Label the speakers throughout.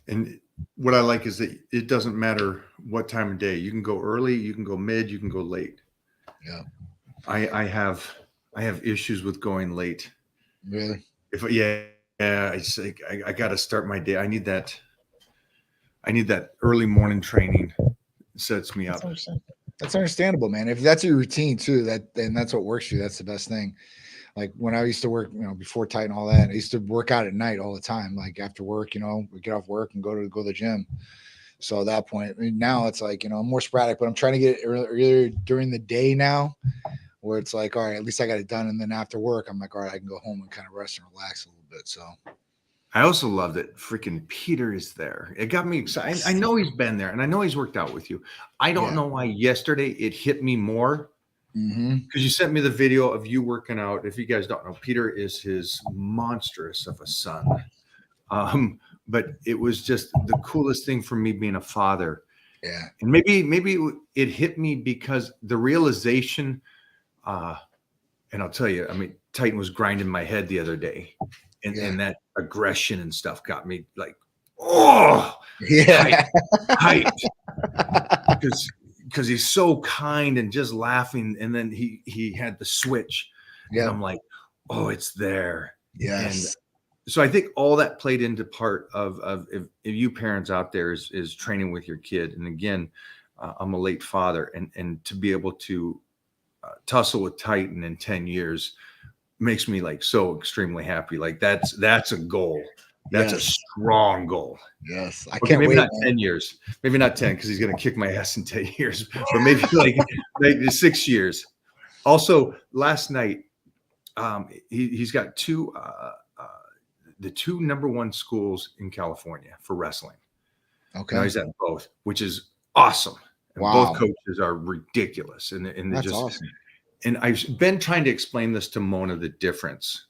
Speaker 1: And what I like is that it doesn't matter what time of day. You can go early, you can go mid, you can go late.
Speaker 2: Yeah.
Speaker 1: I have issues with going late.
Speaker 2: Really?
Speaker 1: If I just like I got to start my day. I need that early morning training. It sets me
Speaker 2: That's
Speaker 1: up.
Speaker 2: understandable. That's understandable, man. If that's your routine too, and that's what works for you, that's the best thing. Like when I used to work, before Titan, all that, I used to work out at night all the time. Like after work, we get off work and go to the gym. So at that point, I mean, now it's like, I'm more sporadic, but I'm trying to get it earlier during the day now, where it's like, all right, at least I got it done. And then after work, I'm like, all right, I can go home and kind of rest and relax a little bit. So
Speaker 1: I also love that freaking Peter is there. It got me excited. I know he's been there and I know he's worked out with you. I don't
Speaker 2: yeah.
Speaker 1: know why yesterday it hit me more
Speaker 2: Mm-hmm.
Speaker 1: because you sent me the video of you working out. If you guys don't know, Peter is his monstrous of a son. But it was just the coolest thing for me being a father.
Speaker 2: Yeah.
Speaker 1: And maybe it hit me because the realization, and I'll tell you, I mean, Titan was grinding my head the other day,
Speaker 2: Yeah.
Speaker 1: and that aggression and stuff got me like, oh,
Speaker 2: Yeah.
Speaker 1: hyped, because he's so kind and just laughing, and then he had the switch, and
Speaker 2: Yeah.
Speaker 1: I'm like, oh, it's there, and
Speaker 2: Yes.
Speaker 1: so I think all that played into part of if you parents out there is training with your kid, and again, I'm a late father, and to be able to tussle with Titan in 10 years makes me like so extremely happy. Like that's a goal. That's a
Speaker 2: Yes.
Speaker 1: strong goal.
Speaker 2: Yes. I
Speaker 1: Okay,
Speaker 2: can't
Speaker 1: maybe
Speaker 2: wait,
Speaker 1: not
Speaker 2: man.
Speaker 1: 10 years. Maybe not 10 because he's gonna kick my ass in 10 years, but maybe like 6 years. Also, last night, he's got the two number one schools in California for wrestling. Now
Speaker 2: Okay.
Speaker 1: he's at both, which is awesome. And both
Speaker 2: Wow.
Speaker 1: coaches are ridiculous. And they
Speaker 2: That's
Speaker 1: just,
Speaker 2: awesome.
Speaker 1: and I've been trying to explain this to Mona, the difference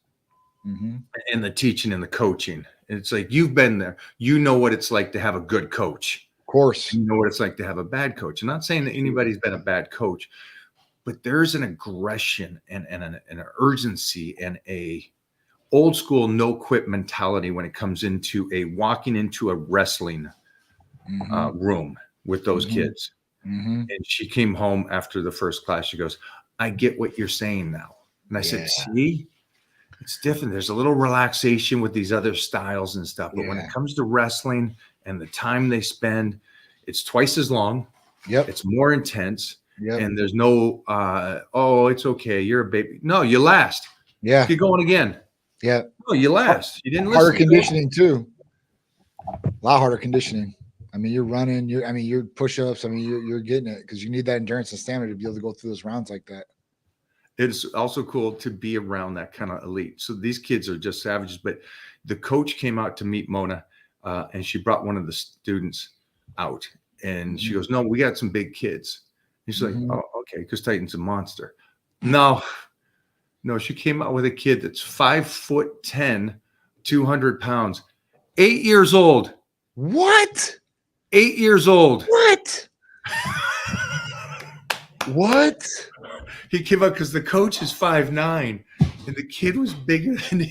Speaker 2: Mm-hmm.
Speaker 1: in the teaching and the coaching. And it's like, you've been there. You know what it's like to have a good coach.
Speaker 2: Of course.
Speaker 1: You know what it's like to have a bad coach. I'm not saying that anybody's been a bad coach, but there's an aggression and an urgency and a old school no quit mentality when it comes into a walking into a wrestling
Speaker 2: Mm-hmm.
Speaker 1: room with those
Speaker 2: Mm-hmm.
Speaker 1: kids.
Speaker 2: Mm-hmm.
Speaker 1: And she came home after the first class. She goes, I get what you're saying now. And I said,
Speaker 2: Yeah.
Speaker 1: see, it's different. There's a little relaxation with these other styles and stuff. But when
Speaker 2: Yeah.
Speaker 1: it comes to wrestling and the time they spend, it's twice as long,
Speaker 2: Yep.
Speaker 1: it's more intense.
Speaker 2: Yep.
Speaker 1: And there's no, oh, it's okay. You're a baby. No, you last.
Speaker 2: Yeah.
Speaker 1: Get going again.
Speaker 2: Yeah.
Speaker 1: No, you last. You didn't
Speaker 2: Harder
Speaker 1: listen.
Speaker 2: conditioning too. A lot harder conditioning. I mean, you're running. You're push-ups. I mean, you're getting it because you need that endurance and stamina to be able to go through those rounds like that.
Speaker 1: It's also cool to be around that kind of elite. So these kids are just savages. But the coach came out to meet Mona, and she brought one of the students out, and she
Speaker 2: Mm-hmm.
Speaker 1: goes, "No, we got some big kids." And she's like,
Speaker 2: Mm-hmm.
Speaker 1: "Oh, okay," because Titan's a monster. No, no, she came out with a kid that's 5'10", 200 pounds, 8 years old.
Speaker 2: What?
Speaker 1: 8 years old.
Speaker 2: What? What?
Speaker 1: He came up because the coach is 5'9", and the kid was bigger than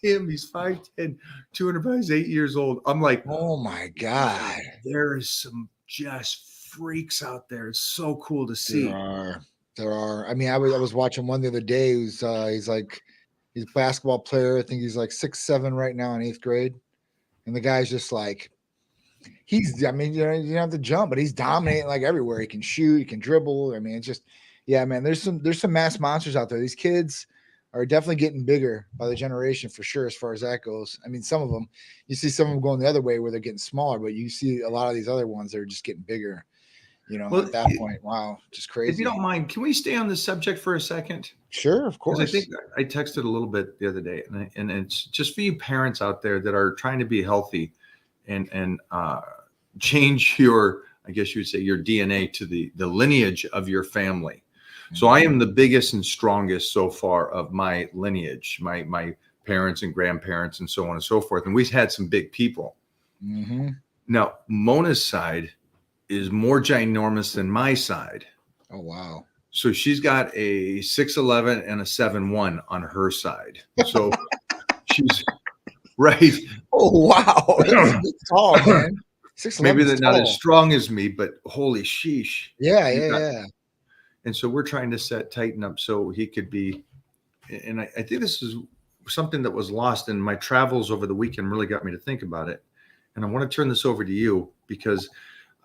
Speaker 1: him. He's 5'10", 200 pounds, 8 years old. I'm like,
Speaker 2: Oh my God.
Speaker 1: there is some just freaks out there. It's so cool to
Speaker 2: There
Speaker 1: see.
Speaker 2: are. There are. I mean, I was watching one the other day. Who's he's a basketball player. I think he's like 6'7" right now in 8th grade, and the guy's just like he's. I mean, you don't have to jump, but he's dominating like everywhere. He can shoot. He can dribble. I mean, it's just yeah, man. There's some mass monsters out there. These kids are definitely getting bigger by the generation for sure, as far as that goes. I mean, some of them you see some of them going the other way where they're getting smaller, but you see a lot of these other ones that are just getting bigger.
Speaker 1: Well,
Speaker 2: At that point, wow, just
Speaker 1: if you
Speaker 2: crazy.
Speaker 1: don't mind, can we stay on this subject for a second?
Speaker 2: Sure, of
Speaker 1: Because I think
Speaker 2: course.
Speaker 1: I texted a little bit the other day, and it's just for you parents out there that are trying to be healthy and change your, I guess you would say, your DNA to the lineage of your family. So I am the biggest and strongest so far of my lineage, my parents and grandparents and so on and so forth. And we've had some big people.
Speaker 2: Mm-hmm.
Speaker 1: Now, Mona's side is more ginormous than my side.
Speaker 2: Oh wow.
Speaker 1: So she's got a 6'11" and a 7'1" on her side. So she's Right.
Speaker 2: Oh wow, that's tall, man. 6'11"
Speaker 1: Maybe
Speaker 2: is
Speaker 1: they're not as
Speaker 2: tall.
Speaker 1: strong as me, but holy sheesh.
Speaker 2: Yeah,
Speaker 1: You
Speaker 2: yeah,
Speaker 1: got,
Speaker 2: yeah.
Speaker 1: and so we're trying to tighten up so he could be, and I think this is something that was lost in my travels over the weekend really got me to think about it. And I want to turn this over to you because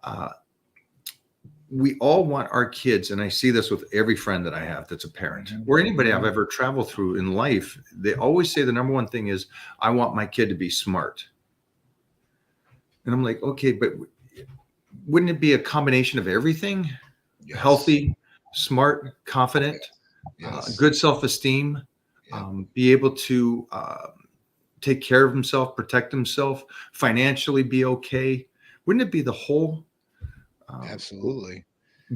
Speaker 1: uh, we all want our kids, and I see this with every friend that I have that's a parent or anybody I've ever traveled through in life. They always say the number one thing is, I want my kid to be smart. And I'm like, okay, but wouldn't it be a combination of everything?
Speaker 2: Yes.
Speaker 1: Healthy, smart, confident,
Speaker 2: Yes.
Speaker 1: good self-esteem,
Speaker 2: Yep.
Speaker 1: be able to take care of himself, protect himself, financially be okay. Wouldn't it be the whole
Speaker 2: Absolutely.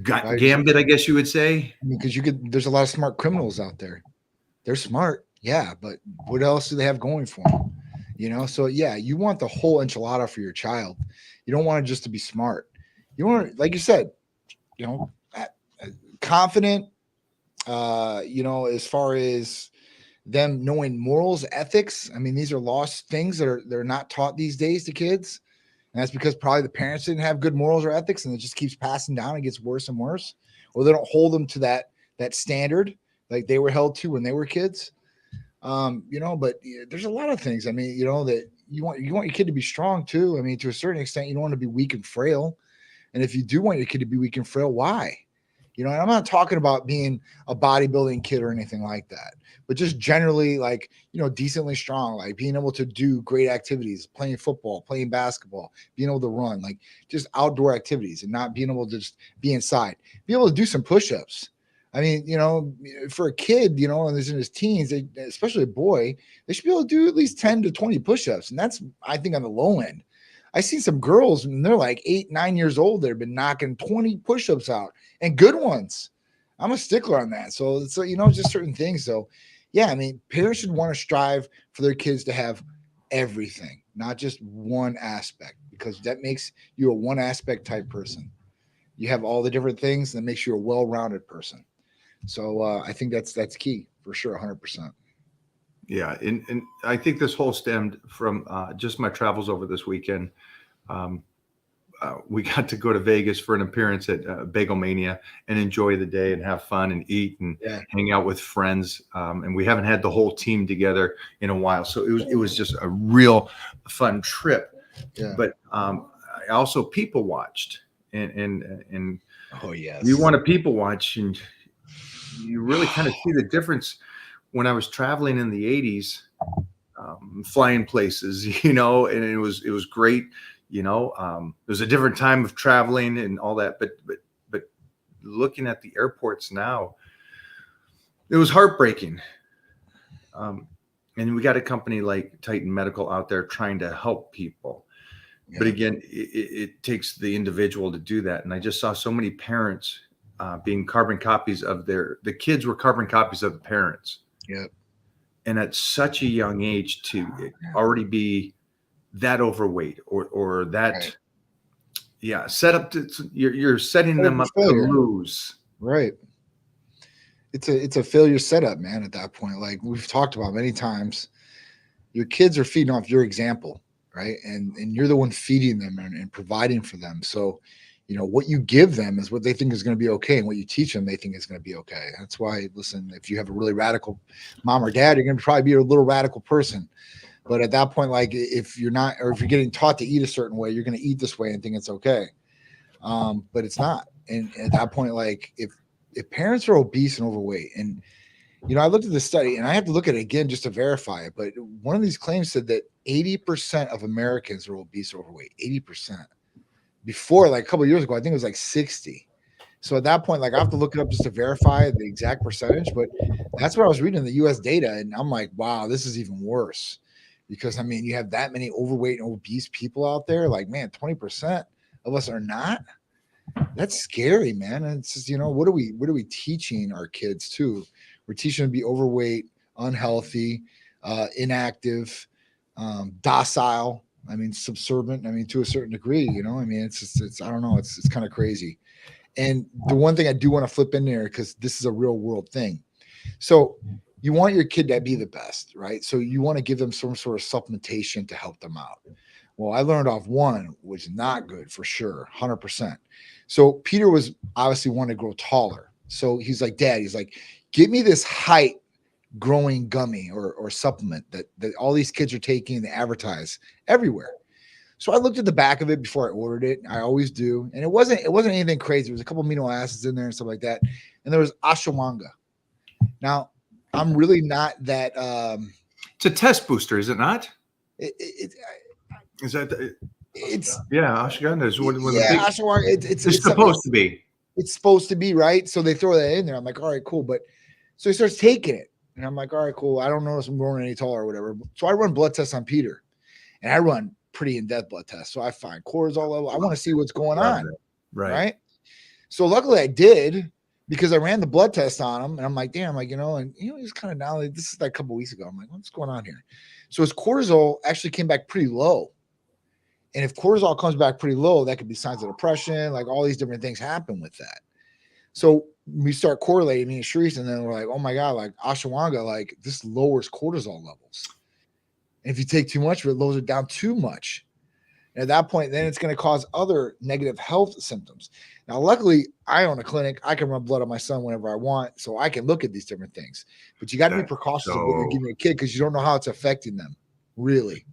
Speaker 1: gambit, I guess you would say?
Speaker 2: I mean, because there's a lot of smart criminals out there. They're smart, yeah, but what else do they have going for them? You know, so yeah, you want the whole enchilada for your child. You don't want it just to be smart. You want, like you said, you know, confident. You know, as far as them knowing morals, ethics. I mean, these are lost things that they're not taught these days to kids. And that's because probably the parents didn't have good morals or ethics, and it just keeps passing down and gets worse and worse. Or they don't hold them to that standard like they were held to when they were kids. You know, but there's a lot of things. I mean, you know, that you want your kid to be strong too. I mean, to a certain extent, you don't want to be weak and frail. And if you do want your kid to be weak and frail, why? You know, and I'm not talking about being a bodybuilding kid or anything like that, but just generally, like, you know, decently strong, like being able to do great activities, playing football, playing basketball, being able to run, like just outdoor activities and not being able to just be inside, be able to do some push-ups. I mean, you know, for a kid, you know, and is in his teens, especially a boy, they should be able to do at least 10 to 20 push-ups. And that's, I think, on the low end. I see some girls and they're like 8, 9 years old. They've been knocking 20 push-ups out and good ones. I'm a stickler on that. So, you know, just certain things. So, yeah, I mean, parents should want to strive for their kids to have everything, not just one aspect, because that makes you a one aspect type person. You have all the different things that makes you a well-rounded person. So I think that's key for sure, 100%.
Speaker 1: Yeah, and I think this whole stemmed from just my travels over this weekend. Um, we got to go to Vegas for an appearance at Bagel Mania and enjoy the day and have fun and eat and hang out with friends. And we haven't had the whole team together in a while, so it was just a real fun trip.
Speaker 2: Yeah.
Speaker 1: But I also people watched, and
Speaker 2: oh yes,
Speaker 1: you want to people watch, and you really kind of see the difference. When I was traveling in the 80s, flying places, you know, and it was great. You know, it was a different time of traveling and all that, but looking at the airports now, it was heartbreaking. And we got a company like Titan Medical out there trying to help people. Yeah. But again, it takes the individual to do that. And I just saw so many parents being carbon copies of the kids were carbon copies of the parents.
Speaker 2: Yep.
Speaker 1: And at such a young age to already be that overweight or that, right. Yeah, set up to you're setting them up to lose.
Speaker 2: Right. It's a failure setup, man. At that point, like we've talked about many times, your kids are feeding off your example, right? And you're the one feeding them and providing for them. So, you know, what you give them is what they think is going to be okay, and what you teach them, they think is going to be okay. That's why, listen, if you have a really radical mom or dad, you're going to probably be a little radical person. But at that point, like if you're not, or if you're getting taught to eat a certain way, you're going to eat this way and think it's okay. But it's not. And at that point, like if parents are obese and overweight, and you know, I looked at this study and I have to look at it again just to verify it. But one of these claims said that 80% of Americans are obese or overweight. 80%. Before, like a couple of years ago, I think it was like 60. So at that point, like I have to look it up just to verify the exact percentage. But that's what I was reading in the US data. And I'm like, wow, this is even worse. Because I mean, you have that many overweight and obese people out there. Like, man, 20% of us are not. That's scary, man. And it's just, you know, what are we teaching our kids too? We're teaching them to be overweight, unhealthy, inactive, docile. I mean, subservient. I mean, to a certain degree, you know. I mean, it's I don't know. It's kind of crazy. And the one thing I do want to flip in there, because this is a real world thing. So you want your kid to be the best, right? So you want to give them some sort of supplementation to help them out. Well, I learned off one was not good for sure, 100%. So Peter was obviously wanting to grow taller. So he's like, Dad, he's like, give me this height growing gummy or supplement that all these kids are taking and they advertise everywhere. So I looked at the back of it before I ordered it. I always do. And it wasn't anything crazy. There was a couple amino acids in there and stuff like that. And there was ashwagandha. Now, I'm really not that
Speaker 1: It's a test booster, is it not?
Speaker 2: It's
Speaker 1: Ashwagandha is one of the
Speaker 2: yeah, ashwagandha.
Speaker 1: it's supposed to be.
Speaker 2: It's supposed to be, right? So they throw that in there. I'm like, all right, cool. But so he starts taking it. And I'm like, all right, cool. I don't notice I'm growing any taller or whatever. So I run blood tests on Peter. And I run pretty in-depth blood tests. So I find cortisol level. I want to see what's going on. Right. So luckily I did, because I ran the blood test on him. And I'm like, damn, like, and he's kind of down. Like, this is like a couple of weeks ago. I'm like, what's going on here? So his cortisol actually came back pretty low. And if cortisol comes back pretty low, that could be signs of depression. Like all these different things happen with that. So we start correlating, me and Sharice, and then we're like, oh my God, like ashwagandha, like this lowers cortisol levels. And if you take too much of it, lowers it down too much. And at that point, then it's going to cause other negative health symptoms. Now, luckily, I own a clinic. I can run blood on my son whenever I want, so I can look at these different things. But you got to be precautious of what you're giving a kid, because you don't know how it's affecting them, really.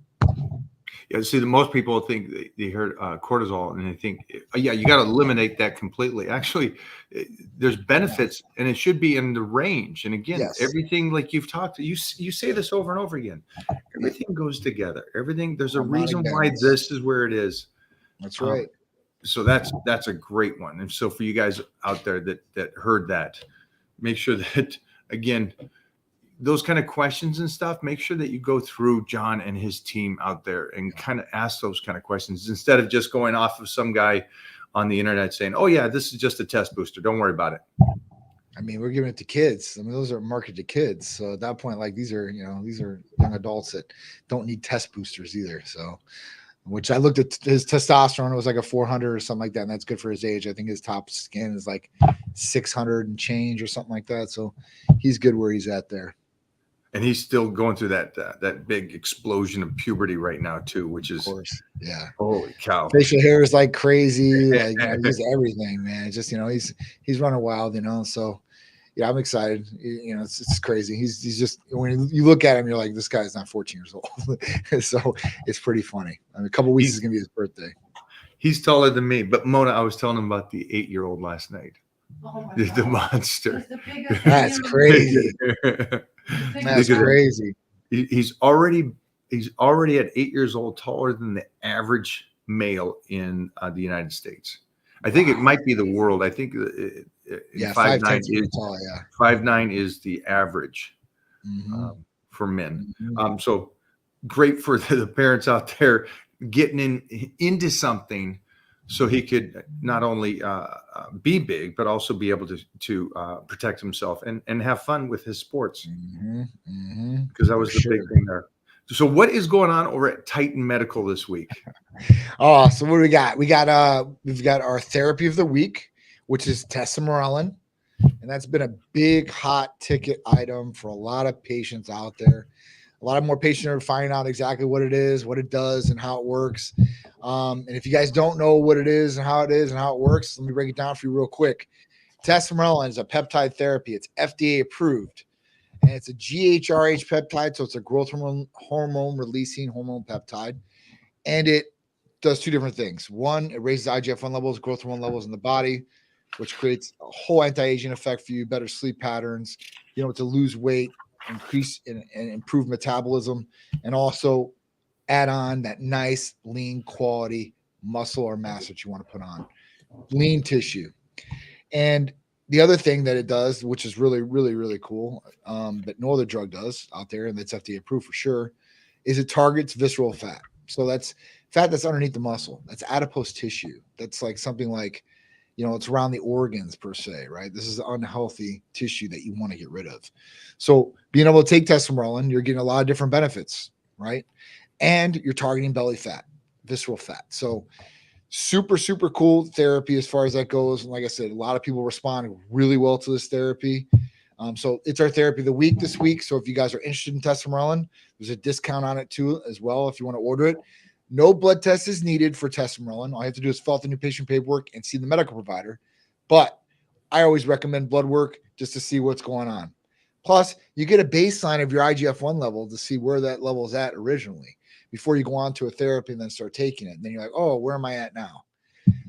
Speaker 1: Yeah, see, most people think they heard cortisol and they think, yeah, you got to eliminate that completely. Actually, there's benefits, and it should be in the range. And again, everything, like you've talked to, you say this over and over again. Everything goes together. Everything, there's a reason why this is where it is.
Speaker 2: That's right.
Speaker 1: So that's a great one. And so for you guys out there that heard that, make sure that, again, those kind of questions and stuff, make sure that you go through John and his team out there and kind of ask those kind of questions, instead of just going off of some guy on the internet saying, oh yeah, this is just a test booster, don't worry about it.
Speaker 2: I mean, we're giving it to kids. I mean, those are marketed to kids. So at that point, like these are young adults that don't need test boosters either. So, which I looked at his testosterone, it was like a 400 or something like that. And that's good for his age. I think his top skin is like 600 and change or something like that. So he's good where he's at there.
Speaker 1: And he's still going through that big explosion of puberty right now too, which is,
Speaker 2: of course, yeah.
Speaker 1: Holy cow!
Speaker 2: Facial hair is like crazy, like just everything, man. It's just he's running wild, So yeah, I'm excited. It's crazy. He's just, when you look at him, you're like, this guy's not 14 years old. So it's pretty funny. I mean, a couple of weeks is gonna be his birthday.
Speaker 1: He's taller than me, but Mona, I was telling him about the 8-year-old last night.
Speaker 3: Oh
Speaker 1: The monster.
Speaker 2: That's crazy. That's crazy.
Speaker 1: He's already at 8 years old taller than the average male in the United States. I think it might be the world. I think 5'9" is tall, 5'9" is the average for men. So great for the parents out there getting into something, so he could not only be big, but also be able to protect himself and have fun with his sports. Because that was the big thing there. So what is going on over at Titan Medical this week?
Speaker 2: Oh, so what do we got? We've got our therapy of the week, which is tesamorelin. And that's been a big hot ticket item for a lot of patients out there. A lot of more patients are finding out exactly what it is, what it does, and how it works. And if you guys don't know what it is and how it works, let me break it down for you real quick. Tesamorelin is a peptide therapy. It's FDA approved. And it's a GHRH peptide, so it's a growth hormone releasing hormone peptide. And it does two different things. One, it raises IGF-1 levels, growth hormone levels in the body, which creates a whole anti-aging effect for you, better sleep patterns, to lose weight, increase and improve metabolism, and also add on that nice lean quality muscle or mass that you want to put on, lean tissue. And the other thing that it does, which is really, really, really cool, that no other drug does out there, and that's FDA approved for sure, is it targets visceral fat. So that's fat that's underneath the muscle. That's adipose tissue. That's like something like, it's around the organs per se, right? This is unhealthy tissue that you want to get rid of. So being able to take tesamorelin, you're getting a lot of different benefits, right? And you're targeting belly fat, visceral fat. So super, super cool therapy as far as that goes. And like I said, a lot of people respond really well to this therapy. So it's our therapy of the week this week. So if you guys are interested in testosterone, there's a discount on it too as well if you want to order it. No blood test is needed for testosterone. All you have to do is fill out the new patient paperwork and see the medical provider. But I always recommend blood work just to see what's going on. Plus, you get a baseline of your IGF-1 level to see where that level is at originally before you go on to a therapy and then start taking it. And then you're like, oh, where am I at now?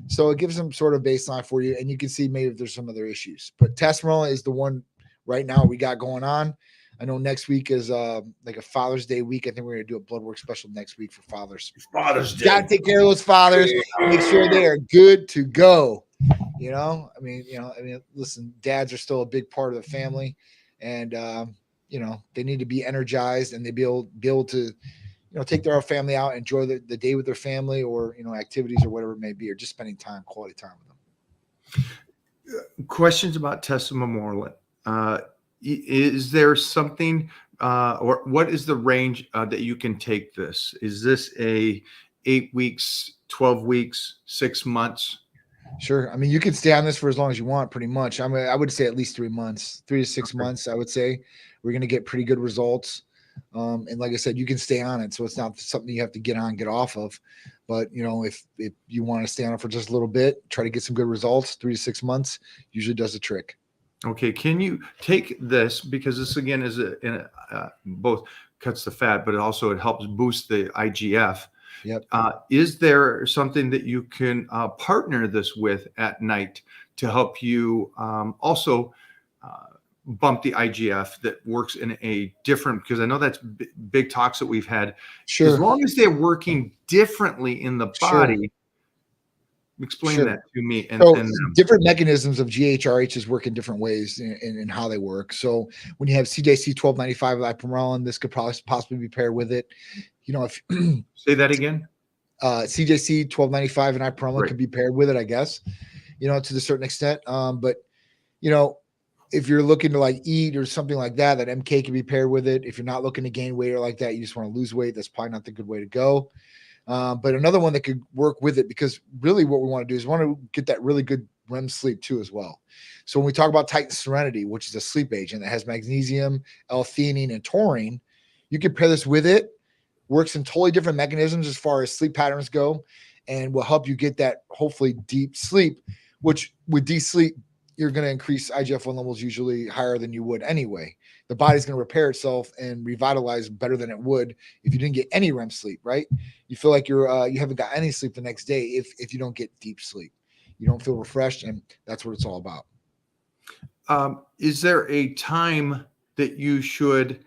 Speaker 2: So it gives some sort of baseline for you, and you can see maybe if there's some other issues. But testosterone is the one right now we got going on. I know next week is like a Father's Day week. I think we're going to do a blood work special next week for fathers.
Speaker 1: Father's Day.
Speaker 2: Got to take care of those fathers. Make sure they are good to go. I mean, listen, dads are still a big part of the family, and they need to be energized and they be able to, take their family out, enjoy the day with their family, or activities or whatever it may be, or just spending quality time with them.
Speaker 1: Questions about testosterone. Is there something, or what is the range that you can take this? Is this a 8 weeks, 12 weeks, 6 months?
Speaker 2: Sure. I mean, you can stay on this for as long as you want, pretty much. I would say at least 3 months, 3 to 6 months. I would say we're going to get pretty good results. And like I said, you can stay on it, so it's not something you have to get off of. But if you want to stay on it for just a little bit, try to get some good results. 3 to 6 months usually does the trick.
Speaker 1: Okay, can you take this, because this again is both cuts the fat, but it helps boost the IGF.
Speaker 2: Yep.
Speaker 1: Is there something that you can partner this with at night to help you also bump the IGF that works in a different, because I know that's big talks that we've had.
Speaker 2: Sure.
Speaker 1: As long as they're working differently in the body. Sure. Explain that to me. And
Speaker 2: different mechanisms of GHRHs work in different ways in how they work. So when you have CJC 1295 with ipamorelin, this could possibly be paired with it. If
Speaker 1: say that again,
Speaker 2: CJC 1295 and ipamorelin could be paired with it, I guess, to a certain extent. But if you're looking to like eat or something like that, that MK can be paired with it. If you're not looking to gain weight or like that, you just want to lose weight, that's probably not the good way to go. But another one that could work with it, because really what we want to do is we want to get that really good REM sleep too as well. So when we talk about Titan Serenity, which is a sleep agent that has magnesium, L-theanine, and taurine, you can pair this with it. Works in totally different mechanisms as far as sleep patterns go, and will help you get that hopefully deep sleep, which with deep sleep, you're going to increase IGF-1 levels usually higher than you would anyway. The body's going to repair itself and revitalize better than it would if you didn't get any REM sleep, right? You feel like you haven't got any sleep the next day if you don't get deep sleep. You don't feel refreshed, and that's what it's all about.
Speaker 1: Is there a time that you should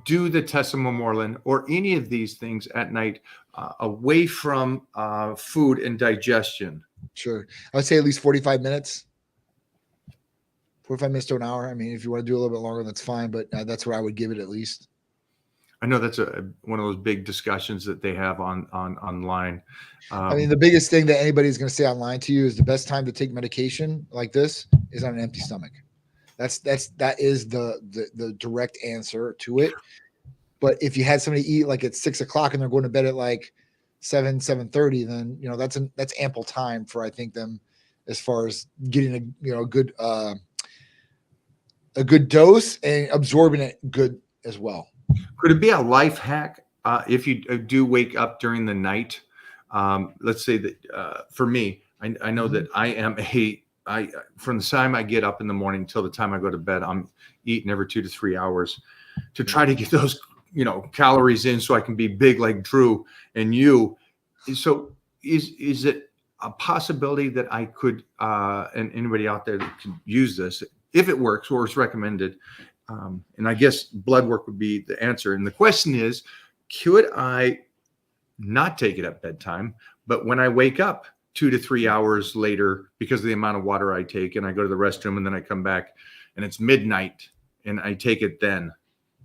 Speaker 1: do the testosterone or any of these things at night away from food and digestion?
Speaker 2: Sure. I would say at least 45 minutes. 45 minutes to an hour. I mean, if you want to do a little bit longer, that's fine, but that's where I would give it at least.
Speaker 1: I know that's one of those big discussions that they have online.
Speaker 2: I mean, the biggest thing that anybody's going to say online to you is the best time to take medication like this is on an empty stomach. That is the direct answer to it. But if you had somebody eat like at 6 o'clock and they're going to bed at like 7:30, then that's ample time for, I think, them as far as getting a good dose and absorbing it good as well. Could it be a life hack if you do wake up during the night? Let's say that for me, I know that I am from the time I get up in the morning till the time I go to bed, I'm eating every 2 to 3 hours to try to get those, calories in so I can be big like Drew and you. So is it a possibility that I could, and anybody out there that can use this, if it works or is recommended, and I guess blood work would be the answer. And the question is, could I not take it at bedtime, but when I wake up 2 to 3 hours later, because of the amount of water I take, and I go to the restroom and then I come back and it's midnight and I take it then?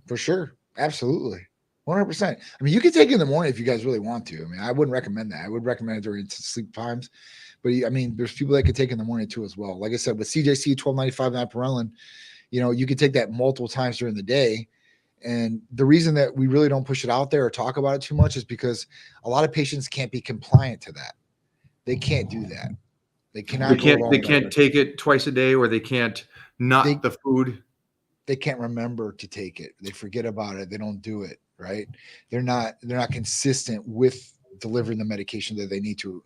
Speaker 1: For sure. Absolutely. 100%. I mean, you can take it in the morning if you guys really want to. I mean, I wouldn't recommend that. I would recommend it during sleep times. But I mean, there's people that could take it in the morning too as well. Like I said, with CJC 1295 and ipamorelin, you can take that multiple times during the day. And the reason that we really don't push it out there or talk about it too much is because a lot of patients can't be compliant to that. They can't do that. They cannot. They can't take it twice a day, or they can't the food.
Speaker 2: they can't remember to take it. They forget about it. They don't do it, right? They're not consistent with delivering the medication that they need to.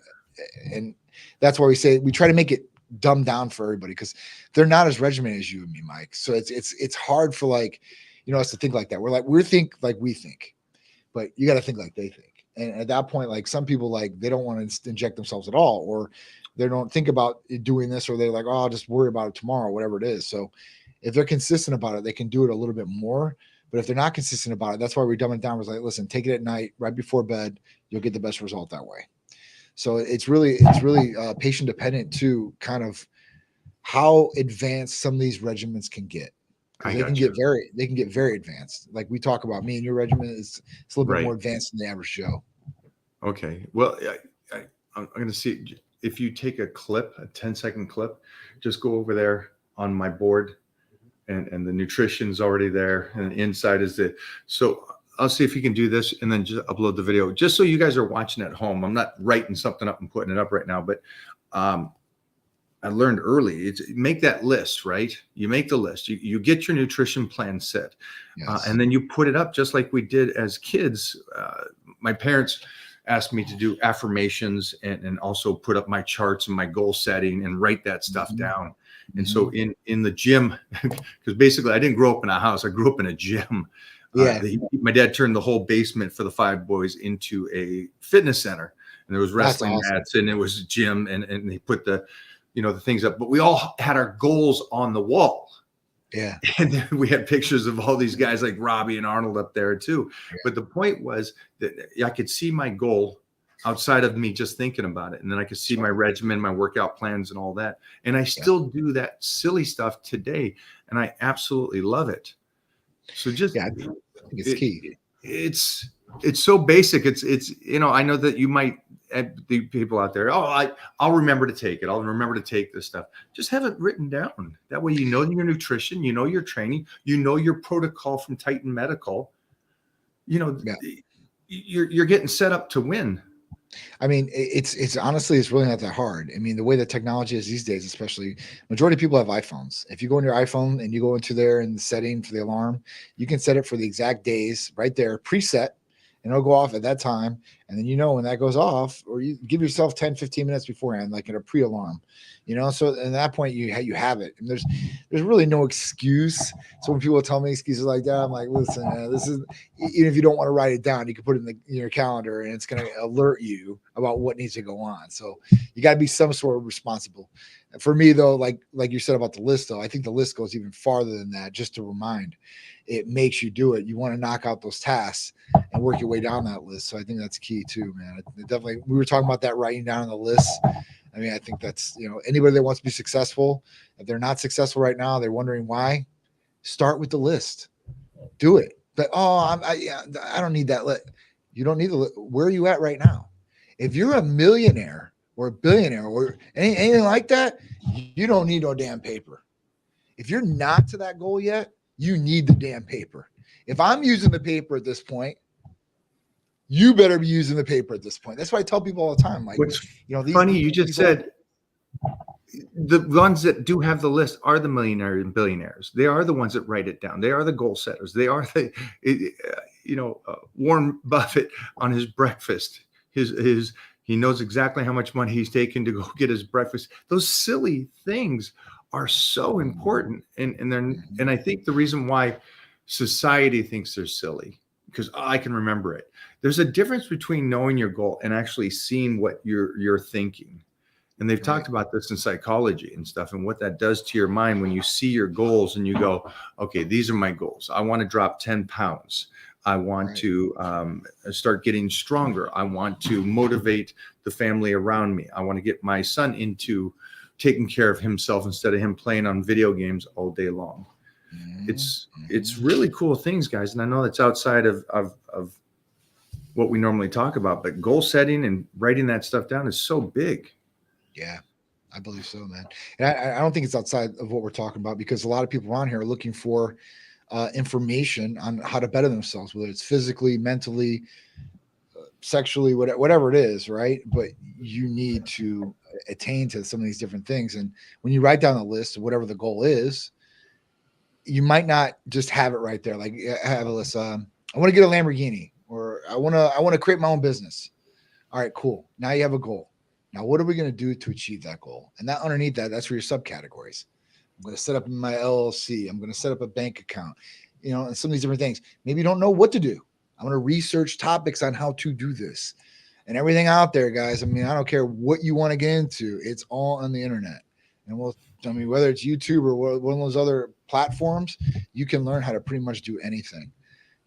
Speaker 2: And that's why we try to make it dumbed down for everybody, because they're not as regimented as you and me, Mike. So it's hard for, like, us to think like that. We think like we think, but you got to think like they think. And at that point, like, some people, like, they don't want to inject themselves at all, or they don't think about doing this, or they're like, oh, I'll just worry about it tomorrow, whatever it is. So if they're consistent about it, they can do it a little bit more. But if they're not consistent about it, that's why we dumb it down. Was like, listen, take it at night, right before bed. You'll get the best result that way. So it's really patient dependent to kind of how advanced some of these regimens can get. Because they can get very advanced. Like we talk about, me and your regimen it's a little bit more advanced than the average Joe.
Speaker 1: Okay. Well, I'm going to see if you take a clip, a 10-second clip, just go over there on my board, and the nutrition's already there, and the inside is so I'll see if you can do this and then just upload the video, just so you guys are watching at home. I'm not writing something up and putting it up right now, but I learned early, make that list, right? You make the list, you get your nutrition plan set, yes. And then you put it up just like we did as kids. My parents asked me to do affirmations and also put up my charts and my goal setting and write that stuff down. And so in the gym, because basically I didn't grow up in a house, I grew up in a gym. Yeah. My dad turned the whole basement for the 5 boys into a fitness center, and there was wrestling mats, and it was a gym, and they put the things up, but we all had our goals on the wall. Yeah. And then we had pictures of all these guys like Robbie and Arnold up there too. Yeah. But the point was that I could see my goal outside of me just thinking about it. And then I could see my regimen, my workout plans and all that. And I still do that silly stuff today. And I absolutely love it. So just,
Speaker 2: I think it's key.
Speaker 1: It's so basic. It's I know that you might, the people out there, I'll remember to take it. I'll remember to take this stuff. Just have it written down. That way, your nutrition, your training, your protocol from Titan Medical. You're getting set up to win.
Speaker 2: I mean, it's honestly, it's really not that hard. I mean, the way the technology is these days, especially, majority of people have iPhones. If you go on your iPhone and you go into there in the setting for the alarm, you can set it for the exact days right there, preset, and it'll go off at that time. And then, when that goes off, or you give yourself 10, 15 minutes beforehand, like in a pre-alarm, so at that point you have it. And there's really no excuse. So when people tell me excuses like that, I'm like, listen, this is, even if you don't want to write it down, you can put it in your calendar, and it's going to alert you about what needs to go on. So you got to be some sort of responsible. For me though, like you said about the list though, I think the list goes even farther than that. Just to remind, it makes you do it. You want to knock out those tasks and work your way down that list. So I think that's key too, man. Definitely, we were talking about that, writing down on the list. I mean, I think that's, anybody that wants to be successful, if they're not successful right now, they're wondering why, start with the list. Do it. But, I don't need that list. You don't need the list. Where are you at right now? If you're a millionaire or a billionaire or anything like that, you don't need no damn paper. If you're not to that goal yet, you need the damn paper. If I'm using the paper at this point, you better be using the paper at this point. That's why I tell people all the time. Like,
Speaker 1: funny, you just said the ones that do have the list are the millionaires and billionaires. They are the ones that write it down. They are the goal setters. They are Warren Buffett on his breakfast. He knows exactly how much money he's taking to go get his breakfast. Those silly things are so important, and I think the reason why society thinks they're silly, because I can remember it. There's a difference between knowing your goal and actually seeing what you're thinking. And they've talked about this in psychology and stuff, and what that does to your mind when you see your goals and you go, okay, these are my goals. I want to drop 10 pounds. I want to start getting stronger. I want to motivate the family around me. I want to get my son into taking care of himself instead of him playing on video games all day long. It's really cool things, guys. And I know that's outside of what we normally talk about, but goal setting and writing that stuff down is so big.
Speaker 2: Yeah, I believe so, man. And I don't think it's outside of what we're talking about, because a lot of people around here are looking for information on how to better themselves, whether it's physically, mentally, sexually, whatever it is, right? But you need to attain to some of these different things. And when you write down a list of whatever the goal is, you might not just have it right there. Like have Alyssa, I want to get a Lamborghini, or I want to create my own business. All right, cool. Now you have a goal. Now what are we going to do to achieve that goal? And that underneath that, that's for your subcategories. I'm going to set up my LLC. I'm going to set up a bank account, and some of these different things. Maybe you don't know what to do. I'm going to research topics on how to do this and everything out there, guys. I mean, I don't care what you want to get into. It's all on the internet. And whether it's YouTube or one of those other platforms, you can learn how to pretty much do anything.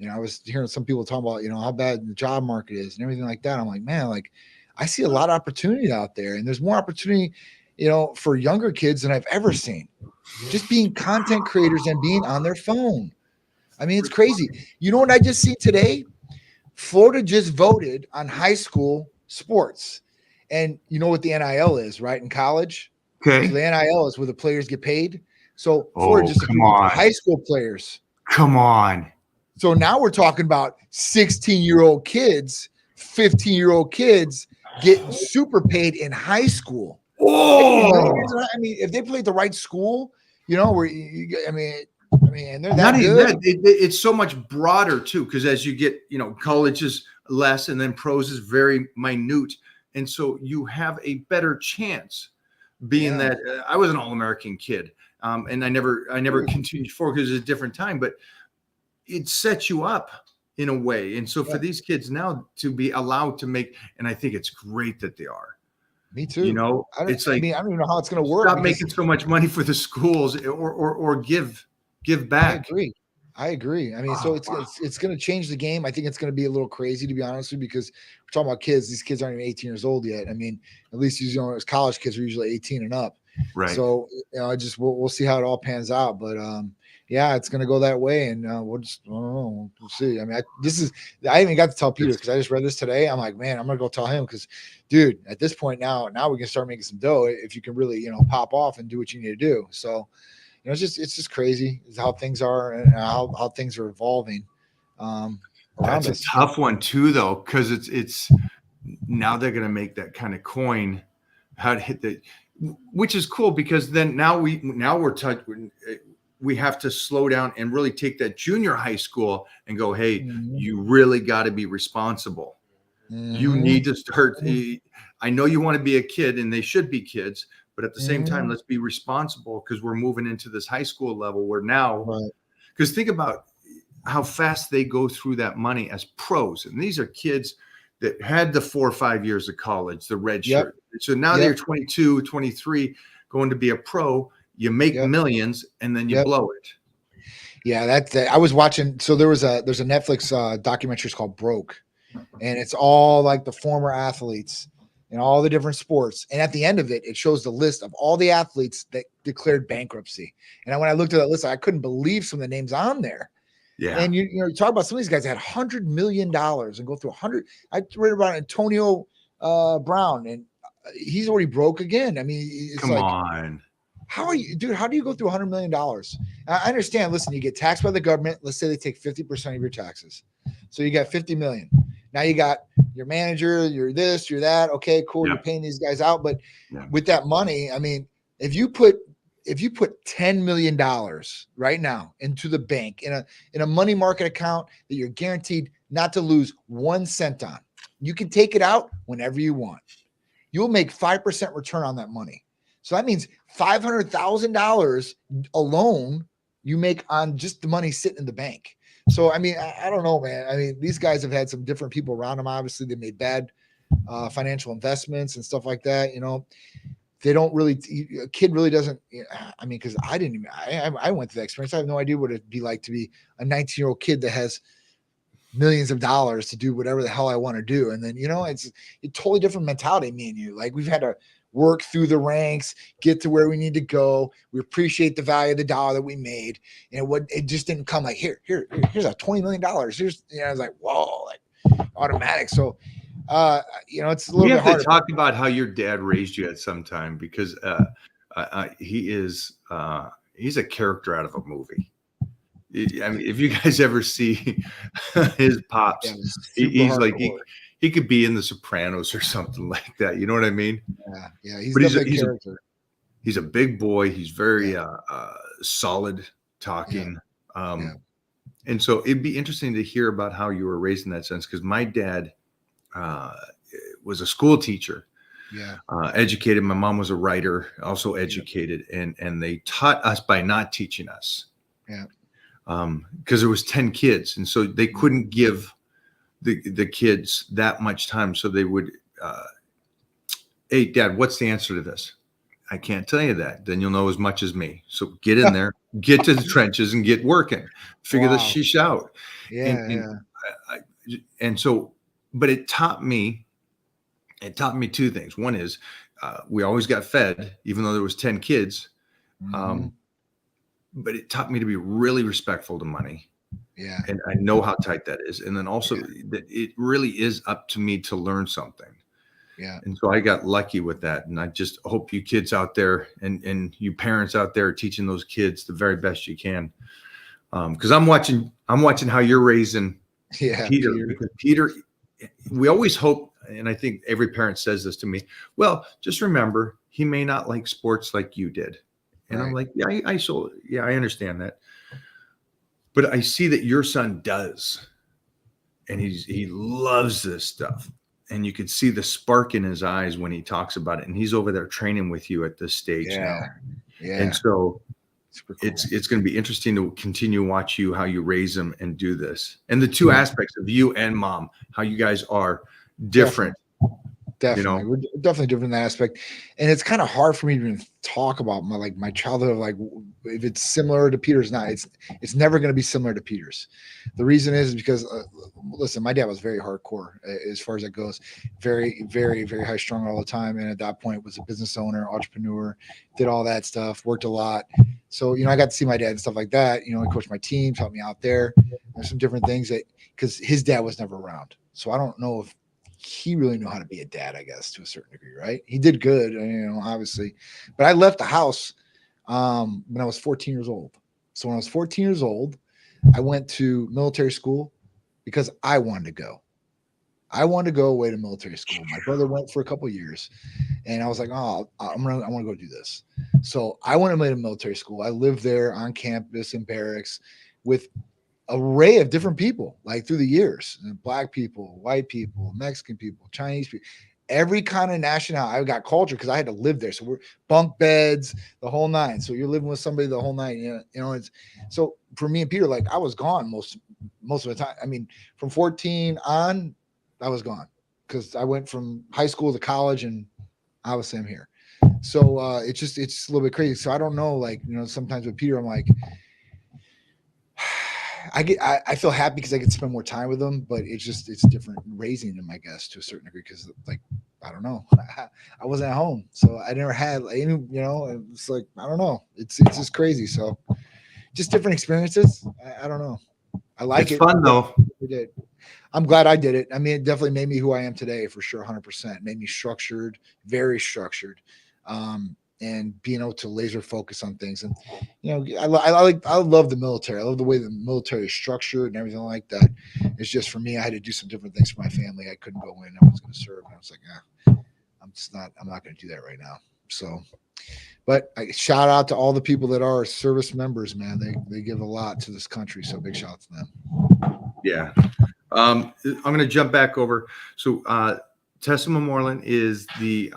Speaker 2: I was hearing some people talking about, how bad the job market is and everything like that. I'm like, man, like I see a lot of opportunity out there, and there's more opportunity, for younger kids than I've ever seen. Just being content creators and being on their phone. I mean, it's crazy. You know what I just seen today? Florida just voted on high school sports. And you know what the NIL is, right? In college.
Speaker 1: Okay.
Speaker 2: So the NIL is where the players get paid. So Florida just
Speaker 1: come on.
Speaker 2: high school players.
Speaker 1: Come on.
Speaker 2: So now we're talking about 16-year-old kids, 15-year-old kids getting super paid in high school.
Speaker 1: Oh,
Speaker 2: I mean, if they played the right school, where I mean, they're
Speaker 1: not
Speaker 2: that
Speaker 1: even
Speaker 2: good.
Speaker 1: that. It's so much broader too, because as you get, college is less, and then pros is very minute, and so you have a better chance. Being that I was an All-American kid, and I never continued forward because it's a different time, but it sets you up in a way. And so for these kids now to be allowed to make, and I think it's great that they are.
Speaker 2: Me too.
Speaker 1: It's like,
Speaker 2: I don't even know how it's going to work.
Speaker 1: Stop making so much money for the schools, or give back.
Speaker 2: I agree. I mean, it's going to change the game. I think it's going to be a little crazy, to be honest with you, because we're talking about kids. These kids aren't even 18 years old yet. I mean, at least as college kids are usually 18 and up.
Speaker 1: Right.
Speaker 2: So we'll see how it all pans out. But it's going to go that way, and we'll just I don't know. We'll see. I mean, I even got to tell Peter, because I just read this today. I'm like, man, I'm going to go tell him, because, dude, at this point now we can start making some dough if you can really pop off and do what you need to do. So. It's just crazy how things are and how things are evolving.
Speaker 1: That's a tough one too, though, because it's now they're going to make that kind of coin, how to hit the, which is cool, because then we have to slow down and really take that junior high school and go, hey, you really got to be responsible. You need to start. I know you want to be a kid, and they should be kids. But at the same time, let's be responsible, because we're moving into this high school level where now, because think about how fast they go through that money as pros. And these are kids that had the 4 or 5 years of college, the red shirt. So now they're 22, 23, going to be a pro. You make millions, and then you blow it.
Speaker 2: Yeah, I was watching. So there's a Netflix documentary called Broke, and it's all like the former athletes and all the different sports. And at the end of it, it shows the list of all the athletes that declared bankruptcy. And when I looked at that list, I couldn't believe some of the names on there. Yeah. And you talk about some of these guys that had $100 million and go through 100. I read about Antonio Brown, and he's already broke again. I mean, it's
Speaker 1: come on.
Speaker 2: How are you, dude? How do you go through $100 million? I understand. Listen, you get taxed by the government. Let's say they take 50% of your taxes. So you got 50 million. Now you got your manager, you're this, you're that. Okay, cool. You're paying these guys out. But with that money, I mean, if you put $10 million right now into the bank in a money market account that you're guaranteed not to lose 1 cent on, you can take it out whenever you want. You'll make 5% return on that money. So that means $500,000 alone you make on just the money sitting in the bank. So, I mean, I don't know, man. I mean, these guys have had some different people around them. Obviously, they made bad financial investments and stuff like that. They don't really, a kid really doesn't, I mean, because I went through that experience. I have no idea what it'd be like to be a 19-year-old kid that has millions of dollars to do whatever the hell I want to do. And then, it's a totally different mentality, me and you. Like, we've had to work through the ranks, get to where we need to go. We appreciate the value of the dollar that we made. And it just didn't come like, here's a $20 million. Here's, I was like, whoa, like automatic. So, it's a little bit hard.
Speaker 1: To talk about how your dad raised you at some time, because he's a character out of a movie. I mean, if you guys ever see his pops, he's like, he could be in The Sopranos or something like that. You know what I mean?
Speaker 2: Yeah. He's a character.
Speaker 1: He's a big boy. He's very solid talking.
Speaker 2: Yeah.
Speaker 1: And so it'd be interesting to hear about how you were raised in that sense, because my dad was a school teacher,
Speaker 2: Yeah.
Speaker 1: educated. My mom was a writer, also educated, and they taught us by not teaching us.
Speaker 2: Yeah.
Speaker 1: Because there was 10 kids, and so they couldn't give the kids that much time. So they would, hey, Dad, what's the answer to this? I can't tell you that. Then you'll know as much as me. So get in there, get to the trenches, and get working. Figure the
Speaker 2: Wow.
Speaker 1: shish out.
Speaker 2: Yeah.
Speaker 1: And so, but it taught me two things. One is we always got fed, even though there was 10 kids.
Speaker 2: Mhm.
Speaker 1: But it taught me to be really respectful to money.
Speaker 2: Yeah.
Speaker 1: And I know how tight that is. And then also that it really is up to me to learn something.
Speaker 2: Yeah.
Speaker 1: And so I got lucky with that. And I just hope you kids out there and you parents out there are teaching those kids the very best you can. Because I'm watching how you're raising
Speaker 2: Yeah.
Speaker 1: Peter. Because Peter, we always hope, and I think every parent says this to me, well, just remember, he may not like sports like you did. And I'm like, yeah, I understand that. But I see that your son does. And he loves this stuff. And you could see the spark in his eyes when he talks about it. And he's over there training with you at this stage now.
Speaker 2: Yeah.
Speaker 1: And so
Speaker 2: Super cool.
Speaker 1: it's going to be interesting to continue to watch you, how you raise them and do this. And the two aspects of you and mom, how you guys are different.
Speaker 2: Definitely.
Speaker 1: You know?
Speaker 2: We're definitely different in that aspect. And it's kind of hard for me to even talk about my childhood, like if it's similar to Peter's. Not, it's never going to be similar to Peter's. The reason is because listen, my dad was very hardcore as far as that goes, very, very, very high strung all the time. And at that point was a business owner, entrepreneur, did all that stuff, worked a lot. So, I got to see my dad and stuff like that. He coached my teams, helped me out there. There's some different things because his dad was never around. So I don't know if he really knew how to be a dad, I guess, to a certain degree, right? He did good, obviously. But I left the house when I was 14 years old. So when I was 14 years old, I went to military school because I wanted to go. I wanted to go away to military school. My brother went for a couple of years, and I was like, oh, I want to go do this. So I went away to military school. I lived there on campus in barracks with array of different people, like through the years, Black people, white people, Mexican people, Chinese people, every kind of nationality. I got culture because I had to live there. So we're bunk beds, the whole nine. So you're living with somebody the whole night. It's so for me and Peter, like I was gone most of the time. I mean, from 14 on, I was gone because I went from high school to college, and obviously I'm here. So it's just a little bit crazy. So I don't know, like sometimes with Peter, I'm like, I feel happy because I get to spend more time with them, but it's different raising them, I guess, to a certain degree. Because like, I don't know, I wasn't at home, so I never had any, it's like, I don't know. It's just crazy. So just different experiences. I don't know. I like
Speaker 1: it's fun though.
Speaker 2: We did. I'm glad I did it. I mean, it definitely made me who I am today for sure. 100% made me structured, very structured. And being able to laser focus on things. And, I love the military. I love the way the military is structured and everything like that. It's just for me, I had to do some different things for my family. I couldn't go in. I was going to serve. And I was like, I'm not going to do that right now. So, but I shout out to all the people that are service members, man. They give a lot to this country. So big shout out to them.
Speaker 1: Yeah. I'm going to jump back over. So, Tessa Memorial is the,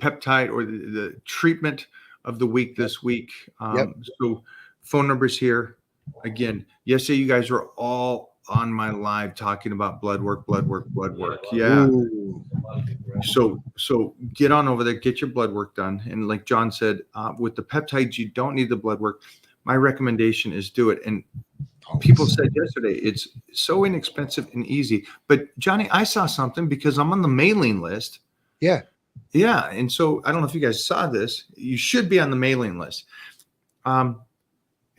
Speaker 1: peptide or the treatment of the week this week. So phone numbers here. Again, yesterday you guys were all on my live talking about blood work. Yeah.
Speaker 2: Ooh.
Speaker 1: So get on over there, get your blood work done. And like John said, with the peptides, you don't need the blood work. My recommendation is do it. And people said yesterday, it's so inexpensive and easy. But Johnny, I saw something because I'm on the mailing list. Yeah. And so I don't know if you guys saw this. You should be on the mailing list. And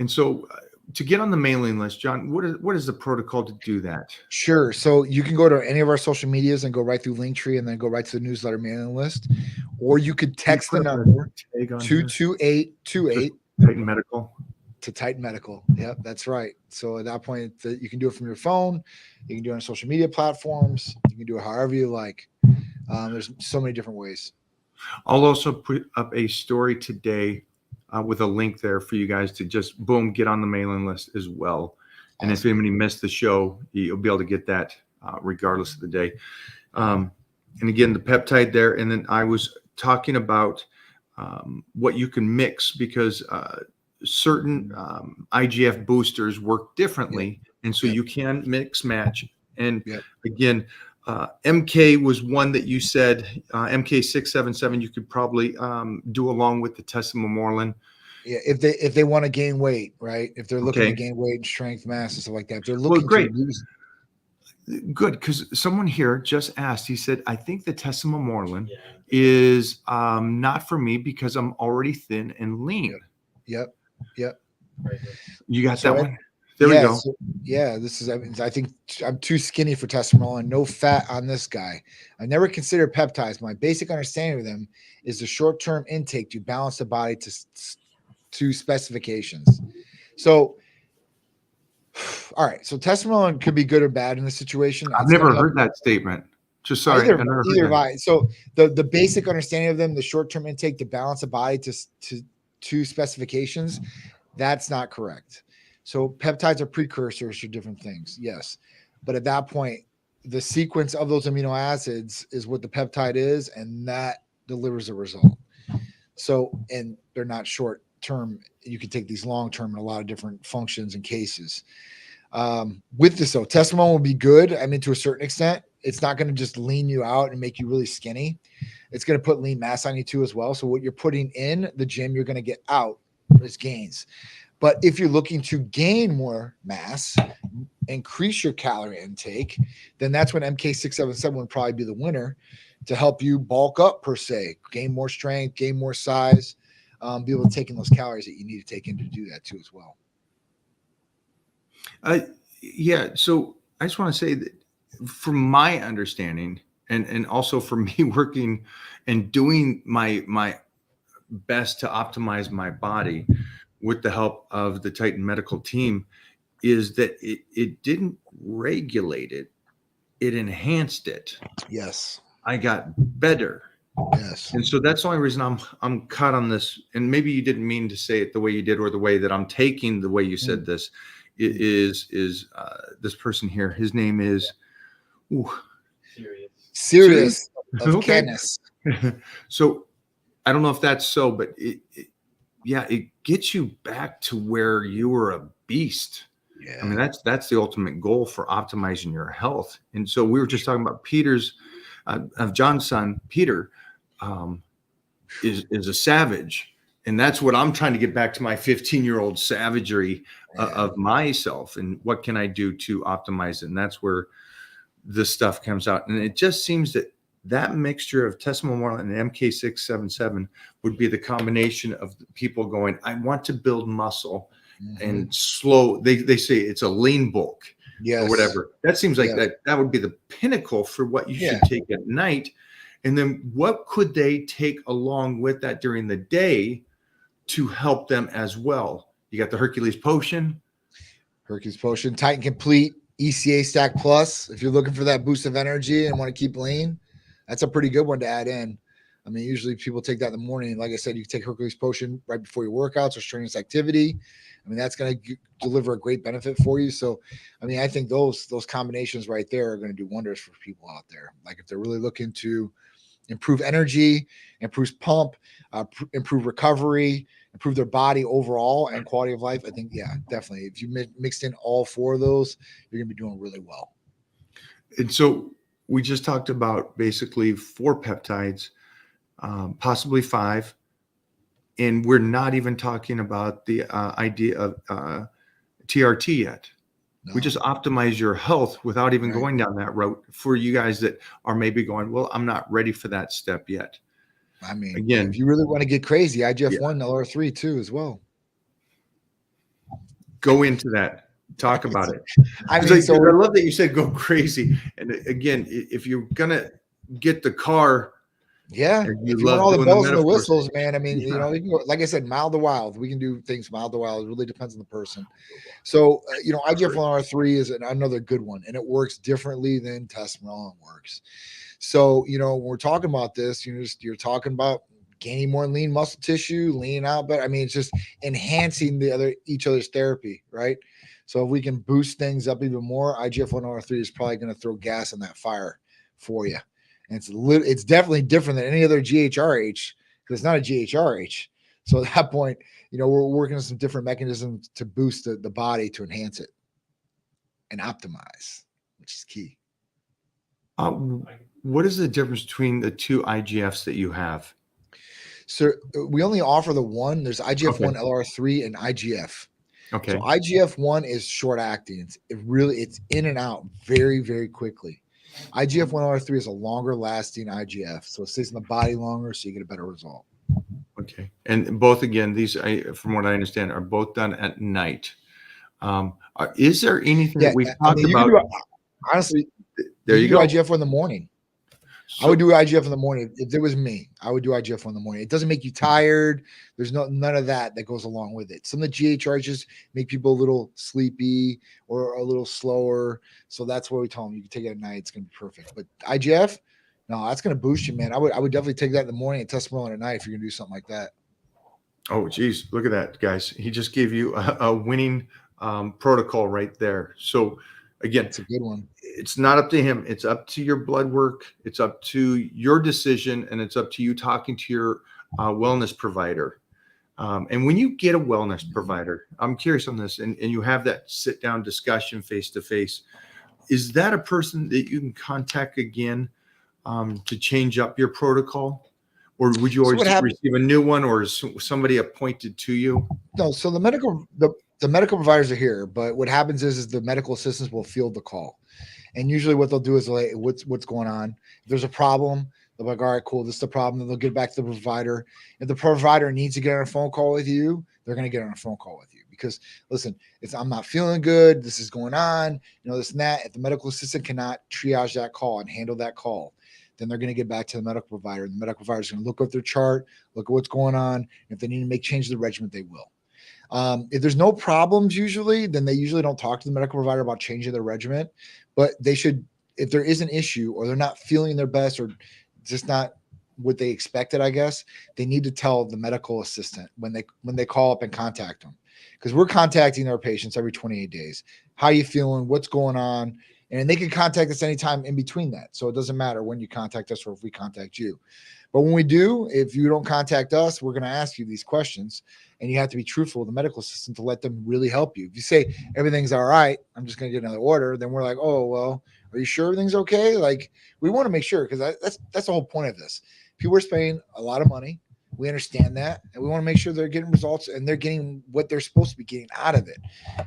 Speaker 1: so to get on the mailing list, John, what is the protocol to do that?
Speaker 2: Sure. So you can go to any of our social medias and go right through Linktree and then go right to the newsletter mailing list. Or you could text the number 22828
Speaker 1: Titan Medical.
Speaker 2: To Titan Medical. Yep, that's right. So at that point, you can do it from your phone. You can do it on social media platforms. You can do it however you like. There's so many different ways.
Speaker 1: I'll also put up a story today with a link there for you guys to just boom, get on the mailing list as well. And if anybody missed the show, you'll be able to get that regardless of the day. And again, the peptide there. And then I was talking about what you can mix, because certain IGF boosters work differently. And so you can mix match. And again, MK was one that you said, MK677, you could probably do along with the tesamorelin.
Speaker 2: Yeah, if they want to gain weight, right? If they're looking to gain weight and strength, mass, and stuff like that, if they're looking to lose.
Speaker 1: Good, because someone here just asked. He said, "I think the tesamorelin is not for me because I'm already thin and lean."
Speaker 2: Yep.
Speaker 1: You got that one? There we go.
Speaker 2: So, this is. I think I'm too skinny for tesamorelin. No fat on this guy. I never considered peptides. My basic understanding of them is the short-term intake to balance the body to specifications. So, all right. So tesamorelin could be good or bad in this situation.
Speaker 1: I've never heard that statement. Just sorry.
Speaker 2: Either have I. So the basic understanding of them, the short-term intake to balance the body to specifications, that's not correct. So peptides are precursors to different things. Yes. But at that point, the sequence of those amino acids is what the peptide is, and that delivers a result. So, and they're not short term. You can take these long term in a lot of different functions and cases. With this though, tesamorelin will be good. I mean, to a certain extent, it's not going to just lean you out and make you really skinny. It's going to put lean mass on you too as well. So what you're putting in the gym, you're going to get out as gains. But if you're looking to gain more mass, increase your calorie intake, then that's when MK677 would probably be the winner to help you bulk up per se, gain more strength, gain more size, be able to take in those calories that you need to take in to do that too as well.
Speaker 1: So I just want to say that from my understanding, and also for me working and doing my best to optimize my body with the help of the Titan medical team, is that it didn't regulate it. It enhanced it.
Speaker 2: Yes.
Speaker 1: I got better.
Speaker 2: Yes.
Speaker 1: And so that's the only reason I'm caught on this. And maybe you didn't mean to say it the way you did, or the way that I'm taking the way you said this is this person here. His name is
Speaker 2: Serious of Canis.
Speaker 1: So I don't know if that's so, but it gets you back to where you were a beast.
Speaker 2: Yeah.
Speaker 1: I mean, that's the ultimate goal for optimizing your health. And so we were just talking about Peter's of John's son, Peter, is a savage. And that's what I'm trying to get back to, my 15-year-old savagery of myself. And what can I do to optimize it? And that's where this stuff comes out. And it just seems that mixture of tesamorelin and MK677 would be the combination of people going, I want to build muscle and slow. They say it's a lean bulk.
Speaker 2: Yes.
Speaker 1: Or whatever. That seems like that would be the pinnacle for what you should take at night. And then what could they take along with that during the day to help them as well? You got the Hercules Potion.
Speaker 2: Titan Complete, ECA Stack Plus. If you're looking for that boost of energy and want to keep lean, that's a pretty good one to add in. I mean, usually people take that in the morning. Like I said, you can take Hercules Potion right before your workouts or strenuous activity. I mean, that's going to deliver a great benefit for you. So, I mean, I think those combinations right there are going to do wonders for people out there. Like if they're really looking to improve energy, improve pump, improve recovery, improve their body overall and quality of life, I think, definitely. If you mixed in all four of those, you're going to be doing really well.
Speaker 1: And so we just talked about basically 4 peptides, possibly 5. And we're not even talking about the idea of TRT yet. No. We just optimize your health without even going down that route for you guys that are maybe going, well, I'm not ready for that step yet.
Speaker 2: I mean, again, if you really want to get crazy, IGF-1, LR3 too, as well.
Speaker 1: Go into that. Talk about it.
Speaker 2: I mean,
Speaker 1: I love that you said go crazy. And again, if you're going to get the car,
Speaker 2: if you want all the bells and the whistles, man. I mean, you know, like I said, mild to wild. We can do things mild to wild. It really depends on the person. So, IGF-1R3 is another good one, and it works differently than tesamorelin works. So, when we're talking about this, you're talking about gaining more lean muscle tissue, leaning out better. I mean, it's just enhancing each other's therapy, right? So if we can boost things up even more, IGF-1R3 is probably going to throw gas on that fire for you. And it's definitely different than any other GHRH because it's not a GHRH. So at that point, we're working on some different mechanisms to boost the body to enhance it and optimize, which is key.
Speaker 1: What is the difference between the two IGFs that you have?
Speaker 2: So we only offer the one. There's IGF-1 LR3 and IGF.
Speaker 1: Okay.
Speaker 2: So IGF-1 is short acting. It's in and out very, very quickly. IGF-1R3 is a longer lasting IGF. So it stays in the body longer, so you get a better result.
Speaker 1: Okay. And both, again, these, from what I understand, are both done at night. Is there anything that we've talked about?
Speaker 2: Honestly,
Speaker 1: there you go.
Speaker 2: IGF-1 in the morning. I would do IGF in the morning. If it was me, I would do IGF in the morning. It doesn't make you tired. There's none of that goes along with it. Some of the GHRHs make people a little sleepy or a little slower. So that's what we tell them. You can take it at night. It's going to be perfect. But IGF, no, that's going to boost you, man. I would definitely take that in the morning and test more at night if you're going to do something like that.
Speaker 1: Oh, geez. Look at that, guys. He just gave you a winning protocol right there. So, again,
Speaker 2: it's a good one.
Speaker 1: It's not up to him. It's up to your blood work. It's up to your decision, and it's up to you talking to your wellness provider. And when you get a wellness provider, I'm curious on this, and you have that sit-down discussion face-to-face, is that a person that you can contact again to change up your protocol? Or would you always receive a new one, or is somebody appointed to you?
Speaker 2: No, so the medical providers are here, but what happens is the medical assistants will field the call. And usually what they'll do is like, what's going on? If there's a problem, they're like, all right, cool, this is the problem. Then they'll get back to the provider. If the provider needs to get on a phone call with you, they're going to get on a phone call with you because listen, I'm not feeling good. This is going on, this and that. If the medical assistant cannot triage that call and handle that call, then they're going to get back to the medical provider. The medical provider is going to look at their chart, look at what's going on. If they need to make changes to the regimen, they will. If there's no problems usually, then they usually don't talk to the medical provider about changing their regimen, but they should, if there is an issue or they're not feeling their best or just not what they expected, I guess, they need to tell the medical assistant when they call up and contact them. Because we're contacting our patients every 28 days. How are you feeling? What's going on? And they can contact us anytime in between that. So it doesn't matter when you contact us or if we contact you. But when we do, if you don't contact us, we're going to ask you these questions, and you have to be truthful with the medical assistant to let them really help you. If you say everything's all right, I'm just going to get another order, then we're like, oh, well, are you sure everything's okay? Like, we want to make sure, because that's the whole point of this. People are spending a lot of money. We understand that, and we want to make sure they're getting results and they're getting what they're supposed to be getting out of it,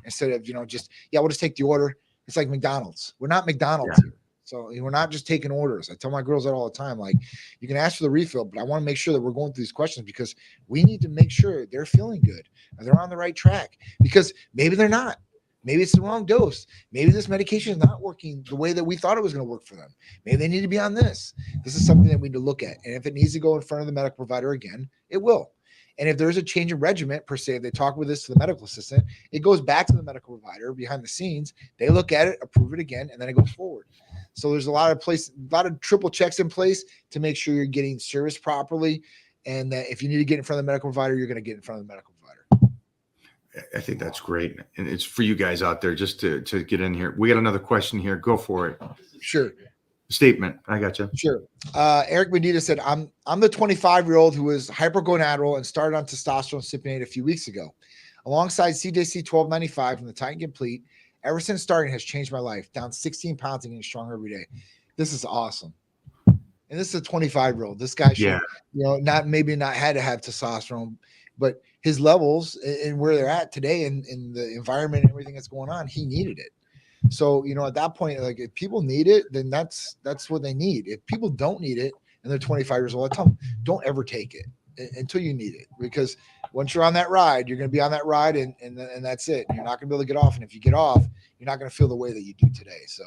Speaker 2: instead of we'll just take the order. It's like McDonald's. We're not McDonald's here. So we're not just taking orders. I tell my girls that all the time. Like, you can ask for the refill, but I want to make sure that we're going through these questions because we need to make sure they're feeling good and they're on the right track, because maybe they're not. Maybe it's the wrong dose. Maybe this medication is not working the way that we thought it was going to work for them. Maybe they need to be on this. This is something that we need to look at. And if it needs to go in front of the medical provider again, it will. And if there's a change in regimen, per se, if they talk with this to the medical assistant, it goes back to the medical provider behind the scenes. They look at it, approve it again, and then it goes forward. So there's a lot of triple checks in place to make sure you're getting service properly. And that if you need to get in front of the medical provider, you're going to get in front of the medical provider.
Speaker 1: I think that's great. And it's for you guys out there just to get in here. We got another question here. Go for it.
Speaker 2: Sure.
Speaker 1: Statement. I got you.
Speaker 2: Sure. Eric Medina said, I'm the 25-year-old who was hypergonadal and started on testosterone cypionate a few weeks ago. Alongside CJC 1295 from the Titan Complete, ever since starting has changed my life. Down 16 pounds and getting stronger every day. This is awesome. And this is a 25-year-old. This guy should, not had to have testosterone, but his levels and where they're at today and in the environment and everything that's going on, he needed it. So, at that point, like, if people need it, then that's what they need. If people don't need it and they're 25 years old, I tell them, don't ever take it until you need it, because once you're on that ride, you're going to be on that ride and that's it. You're not going to be able to get off. And if you get off, you're not going to feel the way that you do today. So,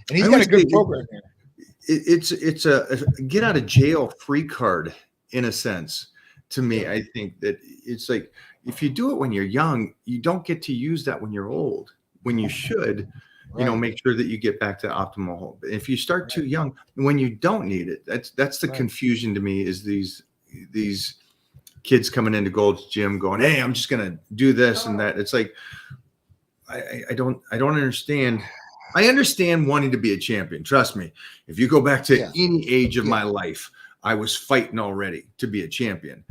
Speaker 2: and he's got a good program here.
Speaker 1: It's a get out of jail free card in a sense. To me, I think that it's like, if you do it when you're young, you don't get to use that when you're old, when you should. Make sure that you get back to optimal. If you start too young, when you don't need it, that's the confusion to me, is these these kids coming into Gold's Gym going, "Hey, I'm just gonna do this and that." It's like I don't understand. I understand wanting to be a champion. Trust me. If you go back to
Speaker 2: Yeah.
Speaker 1: any age of
Speaker 2: Yeah.
Speaker 1: my life, I was fighting already to be a champion.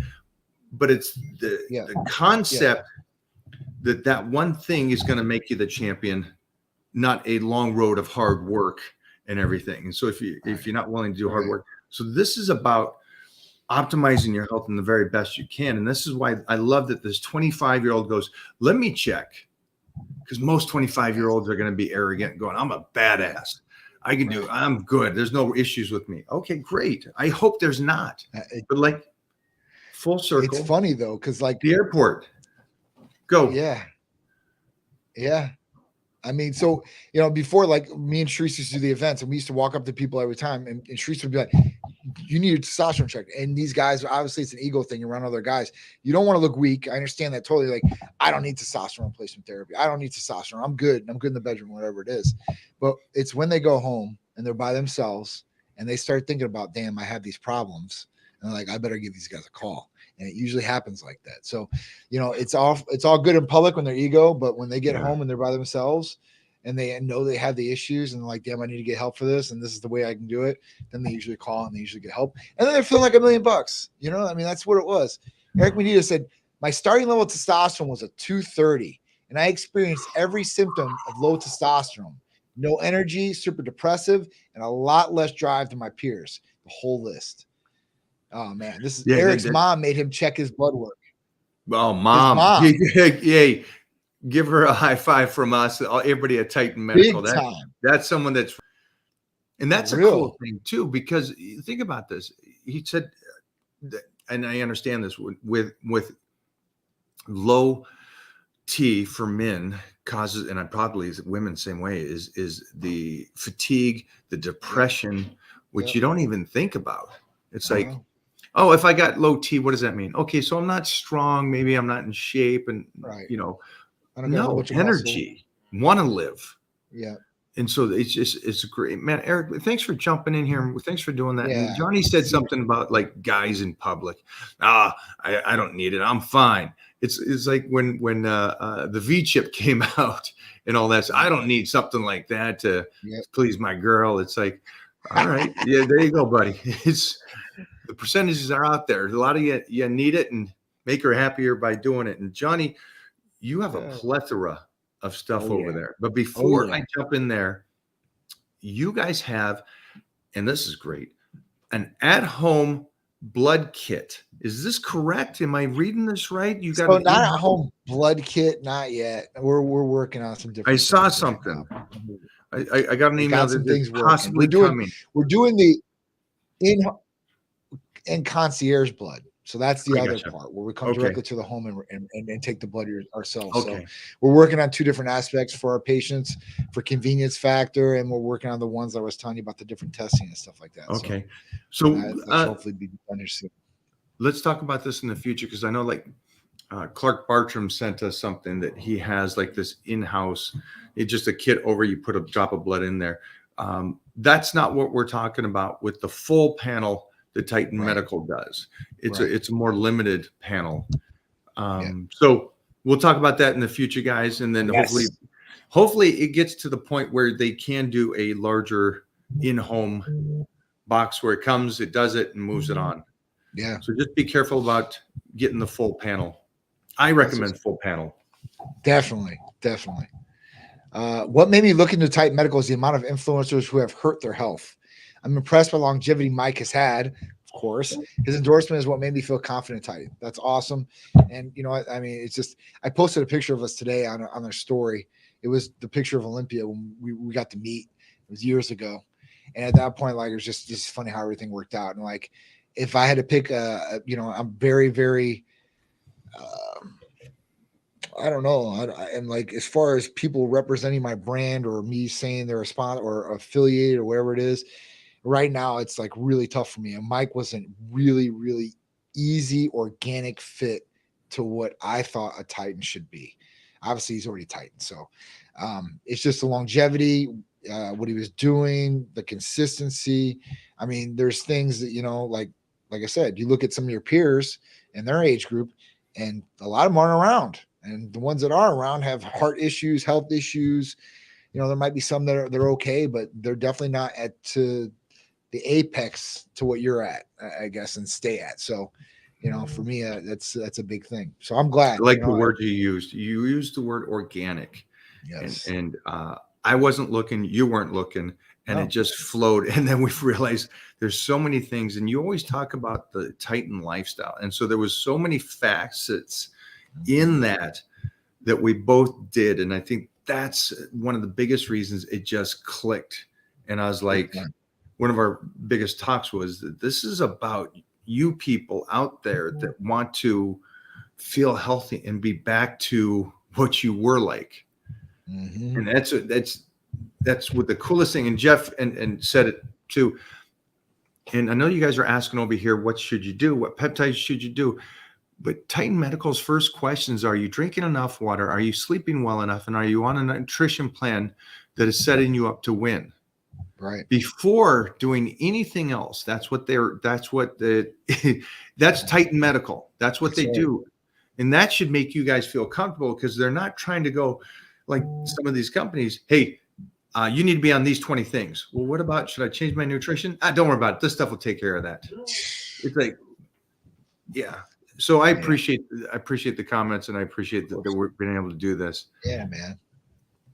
Speaker 1: But it's the concept that one thing is going to make you the champion, not a long road of hard work and everything. And so if you're not willing to do hard work, so this is about optimizing your health in the very best you can. And this is why I love that this 25-year-old goes, let me check. Because most 25-year-olds are going to be arrogant, going, I'm a badass. I can do, I'm good. There's no issues with me. Okay, great. I hope there's not. But like full circle.
Speaker 2: It's funny though, because like
Speaker 1: the airport. Go.
Speaker 2: Yeah. I mean, so, you know, before, like, me and Sharice used to do the events, and we used to walk up to people every time, and Sharice would be like, you need a testosterone check. And these guys, obviously, it's an ego thing. You're around other guys. You don't want to look weak. I understand that totally. Like, I don't need testosterone replacement therapy. I don't need testosterone. I'm good. I'm good in the bedroom, whatever it is. But it's when they go home and they're by themselves and they start thinking about, damn, I have these problems. And they're like, I better give these guys a call. And it usually happens like that. So, you know, it's all good in public when they're ego, but when they get home and they're by themselves and they know they have the issues and like, damn, I need to get help for this, and this is the way I can do it, then they usually call and they usually get help. And then they're feeling like $1 million. You know, I mean, that's what it was. Eric Medina said, my starting level of testosterone was a 230, and I experienced every symptom of low testosterone. No energy, super depressive, and a lot less drive than my peers. The whole list. Oh man, this is Eric's mom made him check his blood work.
Speaker 1: Oh, mom. Yay. Give her a high five from us. Everybody at Titan Medical. That's someone that's, and that's a cool thing too, because think about this. He said, and I understand this with low T for men causes, and I probably women same way, is the fatigue, the depression, which you don't even think about. It's like, oh, if I got low T, what does that mean? Okay, so I'm not strong. Maybe I'm not in shape, and you know, no energy, want to live.
Speaker 2: Yeah.
Speaker 1: And so it's great, man. Eric, thanks for jumping in here. Thanks for doing that. And Johnny said something about like guys in public. I don't need it. I'm fine. It's like when the V chip came out and all that. So I don't need something like that to please my girl. It's like, all right, yeah, there you go, buddy. It's the percentages are out there. A lot of you need it and make her happier by doing it. And Johnny, you have a plethora of stuff over there. But before I jump in there, you guys have, and this is great, an at-home blood kit. Is this correct? Am I reading this right? You got
Speaker 2: not at home blood kit, not yet. We're working on some different.
Speaker 1: I saw something. I got an email that things possibly coming.
Speaker 2: We're doing the in concierge blood. So that's the other part where we come directly to the home and take the blood ourselves. So we're working on two different aspects for our patients for convenience factor. And we're working on the ones I was telling you about, the different testing and stuff like that.
Speaker 1: Okay. So
Speaker 2: hopefully be done soon.
Speaker 1: Let's talk about this in the future. Cause I know like Clark Bartram sent us something that he has like this in-house, it's just a kit over, you put a drop of blood in there. That's not what we're talking about with the full panel the Titan Medical does. It's a more limited panel. So we'll talk about that in the future, guys. And then hopefully it gets to the point where they can do a larger in-home box where it comes, it does it and moves it on.
Speaker 2: Yeah.
Speaker 1: So just be careful about getting the full panel. I recommend full panel.
Speaker 2: Definitely. What made me look into Titan Medical is the amount of influencers who have hurt their health. I'm impressed by the longevity Mike has had, of course. His endorsement is what made me feel confident in Titan. That's awesome. And, you know, I mean, it's just, I posted a picture of us today on our story. It was the picture of Olympia when we got to meet. It was years ago. And at that point, like, it was just funny how everything worked out. And like, if I had to pick you know, I'm very, very, I don't know. And like, as far as people representing my brand or me saying they're a sponsor or affiliated or whatever it is, right now it's like really tough for me. And Mike was a really, really easy, organic fit to what I thought a Titan should be. Obviously, he's already Titan. So it's just the longevity, what he was doing, the consistency. I mean, there's things that, you know, like like I said, you look at some of your peers in their age group, and a lot of them aren't around. And the ones that are around have heart issues, health issues. You know, there might be some that are they're okay, but they're definitely not at to the apex to what you're at, I guess, and stay at. So, you know, for me, that's a big thing. So I'm glad.
Speaker 1: I like
Speaker 2: you
Speaker 1: the
Speaker 2: know,
Speaker 1: word you used. You used the word organic,
Speaker 2: yes.
Speaker 1: and I wasn't looking, you weren't looking, and it
Speaker 2: No.
Speaker 1: just flowed. And then we realized there's so many things, and you always talk about the Titan lifestyle, and so there was so many facets in that we both did, and I think that's one of the biggest reasons it just clicked. And I was like, one of our biggest talks was that this is about you people out there that want to feel healthy and be back to what you were like.
Speaker 2: Mm-hmm.
Speaker 1: And that's what the coolest thing. And Jeff and said it too. And I know you guys are asking over here, what should you do? What peptides should you do? But Titan Medical's first questions are you drinking enough water? Are you sleeping well enough? And are you on a nutrition plan that is setting you up to win?
Speaker 2: Right.
Speaker 1: Before doing anything else. That's that's Titan Medical. That's what they do. And that should make you guys feel comfortable, because they're not trying to go like some of these companies. Hey, you need to be on these 20 things. Well, what about, should I change my nutrition? Don't worry about it. This stuff will take care of that. It's like, yeah. So I appreciate the comments, and I appreciate that we're being able to do this.
Speaker 2: Yeah, man.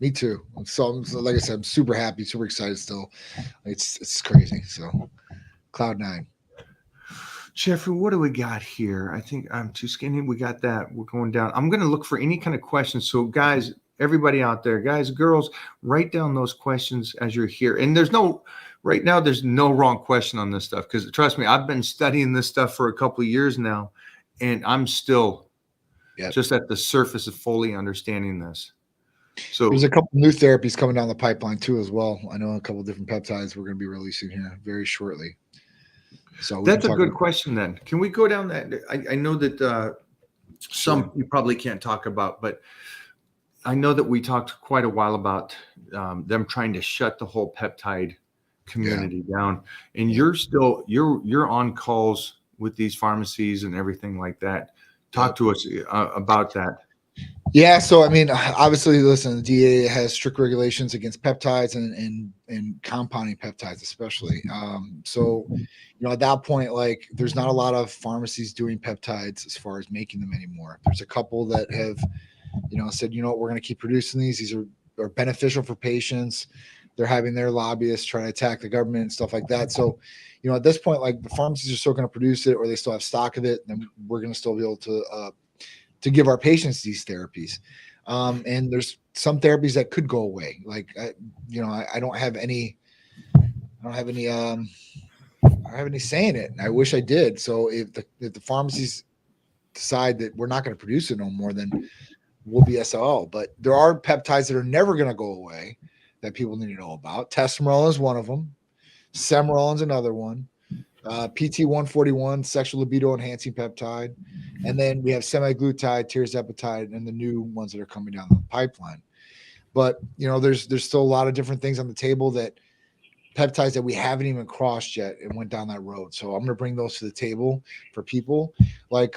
Speaker 2: Me too. So like I said, I'm super happy, super excited still. It's crazy. So Cloud9.
Speaker 1: Jeffrey, what do we got here? I think I'm too skinny. We got that. We're going down. I'm going to look for any kind of questions. So guys, everybody out there, guys, girls, write down those questions as you're here. And right now, there's no wrong question on this stuff, because trust me, I've been studying this stuff for a couple of years now, and I'm still just at the surface of fully understanding this. So
Speaker 2: there's a couple new therapies coming down the pipeline too, as well. I know a couple different peptides we're going to be releasing here very shortly. So
Speaker 1: that's a good question. Then can we go down that? I know that some you probably can't talk about, but I know that we talked quite a while about them trying to shut the whole peptide community down, and you're on calls with these pharmacies and everything like that. Talk to us about that.
Speaker 2: Yeah, so I mean, obviously, listen, the DEA has strict regulations against peptides and compounding peptides, especially. So, you know, at that point, like, there's not a lot of pharmacies doing peptides as far as making them anymore. There's a couple that have, you know, said, you know what, we're going to keep producing these. These are beneficial for patients. They're having their lobbyists trying to attack the government and stuff like that. So, you know, at this point, like, the pharmacies are still going to produce it, or they still have stock of it, and we're going to still be able to give our patients these therapies. And there's some therapies that could go away. Like, I don't have any say in it. And I wish I did. So if the pharmacies decide that we're not going to produce it no more, then we'll be SOL. But there are peptides that are never going to go away that people need to know about. Tesamorelin is one of them. Semerolin is another one. PT141, sexual libido enhancing peptide, and then we have semaglutide, tirzepatide, and the new ones that are coming down the pipeline. But you know, there's still a lot of different things on the table, that peptides that we haven't even crossed yet and went down that road. So I'm going to bring those to the table for people. Like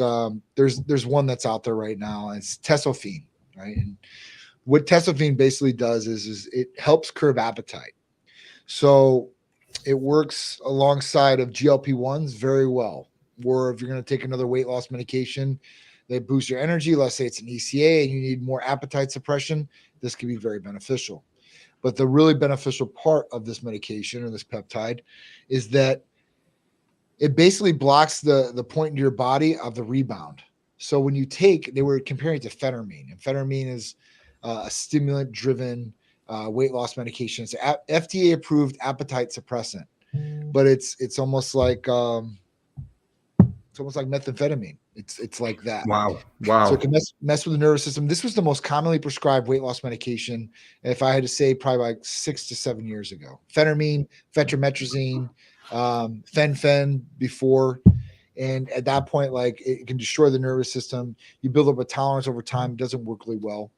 Speaker 2: there's one that's out there right now, and it's testophene, right? And what testophene basically does is it helps curb appetite. So it works alongside of GLP-1s very well. Or if you're going to take another weight loss medication, they boost your energy. Let's say it's an ECA and you need more appetite suppression. This can be very beneficial. But the really beneficial part of this medication or this peptide is that it basically blocks the point in your body of the rebound. So when you they were comparing it to phentermine, and phentermine is a stimulant-driven weight loss medication. It's FDA approved appetite suppressant, but it's almost like methamphetamine. It's like that.
Speaker 1: Wow.
Speaker 2: So it can mess with the nervous system. This was the most commonly prescribed weight loss medication, if I had to say, probably like 6 to 7 years ago. Phentermine, fentromethazine, fen before. And at that point, like, it can destroy the nervous system. You build up a tolerance over time. It doesn't work really well.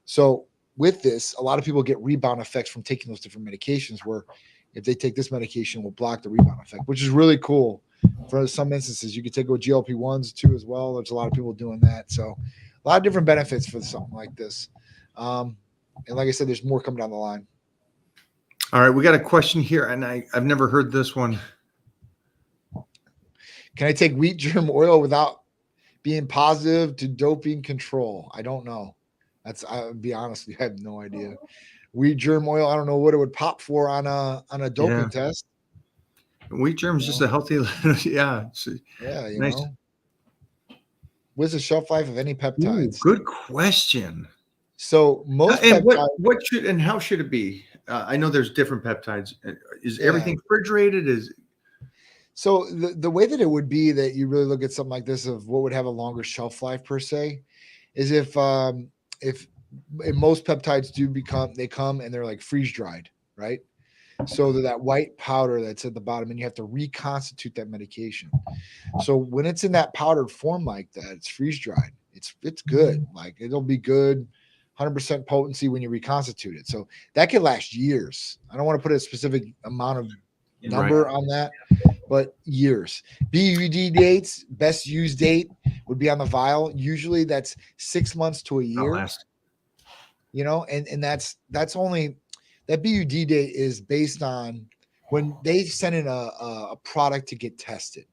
Speaker 2: So with this, a lot of people get rebound effects from taking those different medications, where if they take this medication, will block the rebound effect, which is really cool. For some instances, you could take with GLP-1s too as well. There's a lot of people doing that. So a lot of different benefits for something like this. And like I said, there's more coming down the line.
Speaker 1: All right, we got a question here, and I've never heard this one.
Speaker 2: Can I take wheat germ oil without being positive to doping control? I don't know. I'll be honest with you, I have no idea. Wheat germ oil, I don't know what it would pop for on a doping test.
Speaker 1: Wheat germ is just a healthy, yeah.
Speaker 2: Yeah,
Speaker 1: Nice.
Speaker 2: know. What's the shelf life of any peptides?
Speaker 1: Ooh, good question.
Speaker 2: So most
Speaker 1: and
Speaker 2: peptides,
Speaker 1: what should and how should it be? I know there's different peptides. Is everything refrigerated?
Speaker 2: So the way that it would be that you really look at something like this of what would have a longer shelf life per se is if and most peptides they come and they're like freeze dried, right? So that white powder that's at the bottom, and you have to reconstitute that medication. So when it's in that powdered form like that, it's freeze dried. It's good. Like it'll be good, 100% potency when you reconstitute it. So that could last years. I don't want to put a specific amount of number on that, but years. BUD dates, best use date would be on the vial. Usually that's 6 months to a year. You know, and that's only that BUD date is based on when they send in a product to get tested.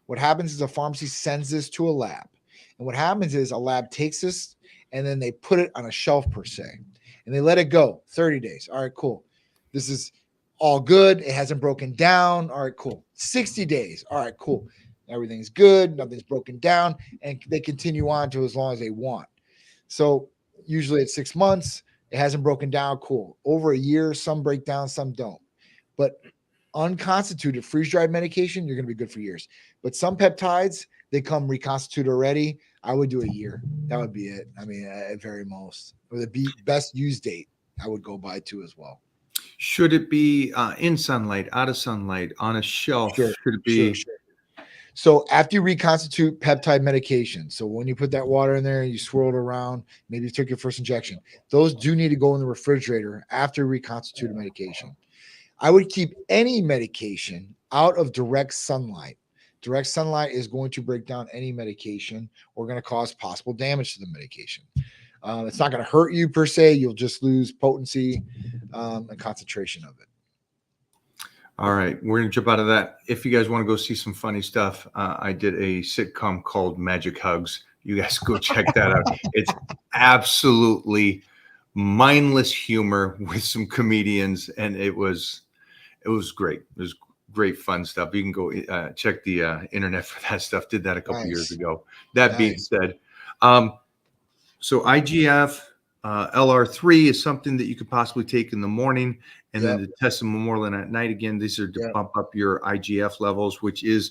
Speaker 2: What happens is a pharmacy sends this to a lab. And what happens is a lab takes this and then they put it on a shelf per se. And they let it go 30 days. All right, cool. This is all good. It hasn't broken down. All right, cool. 60 days. All right, cool. Everything's good. Nothing's broken down. And they continue on to as long as they want. So usually it's 6 months. It hasn't broken down. Cool. Over a year, some break down, some don't. But unconstituted freeze-dried medication, you're going to be good for years. But some peptides, they come reconstituted already. I would do a year. That would be it. I mean, at very most. Or the best use date, I would go by too as well.
Speaker 1: Should it be in sunlight, out of sunlight, on a shelf?
Speaker 2: Sure.
Speaker 1: Should it be?
Speaker 2: Sure. So after you reconstitute peptide medication, so when you put that water in there and you swirl it around, maybe you took your first injection, those do need to go in the refrigerator after reconstituted medication. I would keep any medication out of direct sunlight. Direct sunlight is going to break down any medication or going to cause possible damage to the medication. It's not going to hurt you per se. You'll just lose potency and concentration of it.
Speaker 1: All right, we're going to jump out of that. If you guys want to go see some funny stuff, I did a sitcom called Magic Hugs. You guys go check that out. It's absolutely mindless humor with some comedians, and it was great. It was great fun stuff. You can go check the internet for that stuff. Did that a couple years ago. That being said, so IGF, LR3 is something that you could possibly take in the morning, and then the Tessimorelin at night. Again, these are to bump up your IGF levels, which is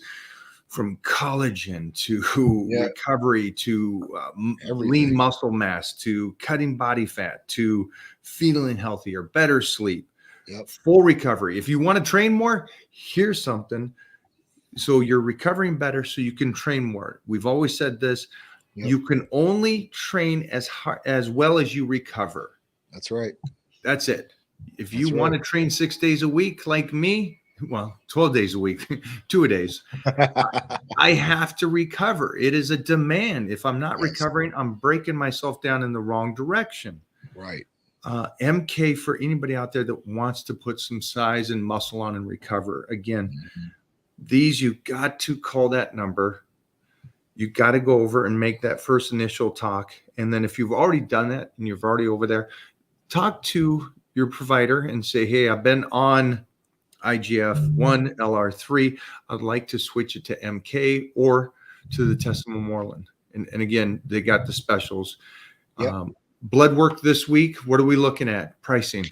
Speaker 1: from collagen to recovery to lean muscle mass to cutting body fat to feeling healthier, better sleep, full recovery. If you want to train more, here's something. So you're recovering better so you can train more. We've always said this. You can only train as well as you recover.
Speaker 2: That's right.
Speaker 1: That's it. If you want to train 6 days a week like me, well, 12 days a week, 2 days, I have to recover. It is a demand. If I'm not recovering, I'm breaking myself down in the wrong direction.
Speaker 2: Right.
Speaker 1: MK for anybody out there that wants to put some size and muscle on and recover. Again, these, you got to call that number. You got to go over and make that first initial talk. And then if you've already done that and you've already over there, talk to your provider and say, hey, I've been on IGF-1, LR3. I'd like to switch it to MK or to the Tessimorelin. And again, they got the specials. Blood work this week. What are we looking at? Pricing.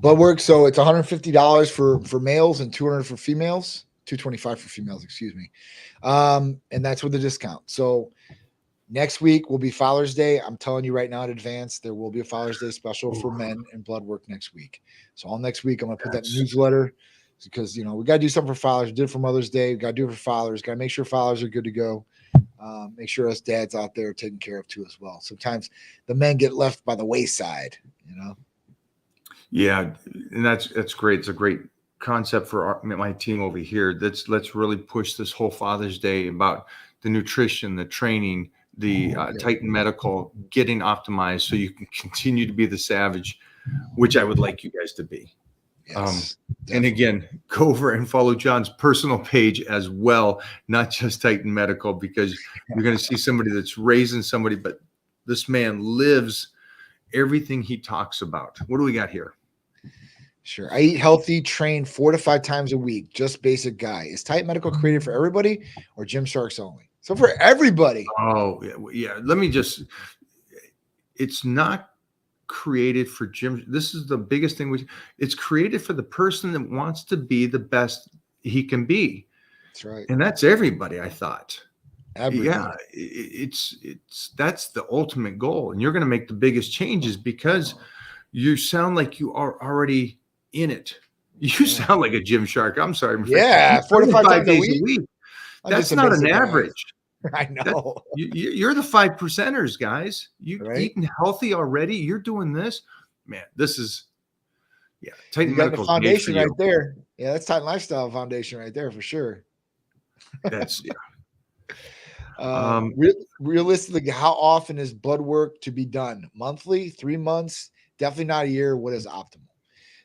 Speaker 2: Blood work. So it's $150 for males and $200 for females. $225 for females, excuse me. And that's with the discount. So next week will be Father's Day. I'm telling you right now in advance, there will be a Father's Day special for men and blood work next week. So all next week, I'm going to put that in the newsletter because, you know, we got to do something for fathers. We did it for Mother's Day. We got to do it for fathers. Got to make sure fathers are good to go. Make sure us dads out there are taken care of too as well. Sometimes the men get left by the wayside, you know?
Speaker 1: Yeah. And that's great. It's a great concept for my team over here. Let's really push this whole Father's Day about the nutrition, the training, the Titan Medical getting optimized so you can continue to be the savage, which I would like you guys to be.
Speaker 2: Yes,
Speaker 1: and again, go over and follow John's personal page as well, not just Titan Medical, because you're going to see somebody that's raising somebody, but this man lives everything he talks about. What do we got here?
Speaker 2: Sure. I eat healthy, train 4 to 5 times a week, just basic guy. Is Titan Medical created for everybody or Gymsharks only? So for everybody.
Speaker 1: Oh, yeah. Let me just, it's not created for gym. This is the biggest thing. It's created for the person that wants to be the best he can be.
Speaker 2: That's right.
Speaker 1: And that's everybody, I thought.
Speaker 2: Everybody.
Speaker 1: Yeah, it's that's the ultimate goal. And you're going to make the biggest changes because you sound like you are already in it. You sound like a Gymshark. I'm sorry.
Speaker 2: Yeah, 4 to 5 times a week.
Speaker 1: That's not an average.
Speaker 2: I know.
Speaker 1: You're the 5%ers, guys. You're eating healthy already. You're doing this. Man, this is, Titan Medical
Speaker 2: foundation right there. Yeah, that's Titan Lifestyle Foundation right there for sure.
Speaker 1: That's,
Speaker 2: realistically, how often is blood work to be done? Monthly, 3 months, definitely not a year. What is optimal?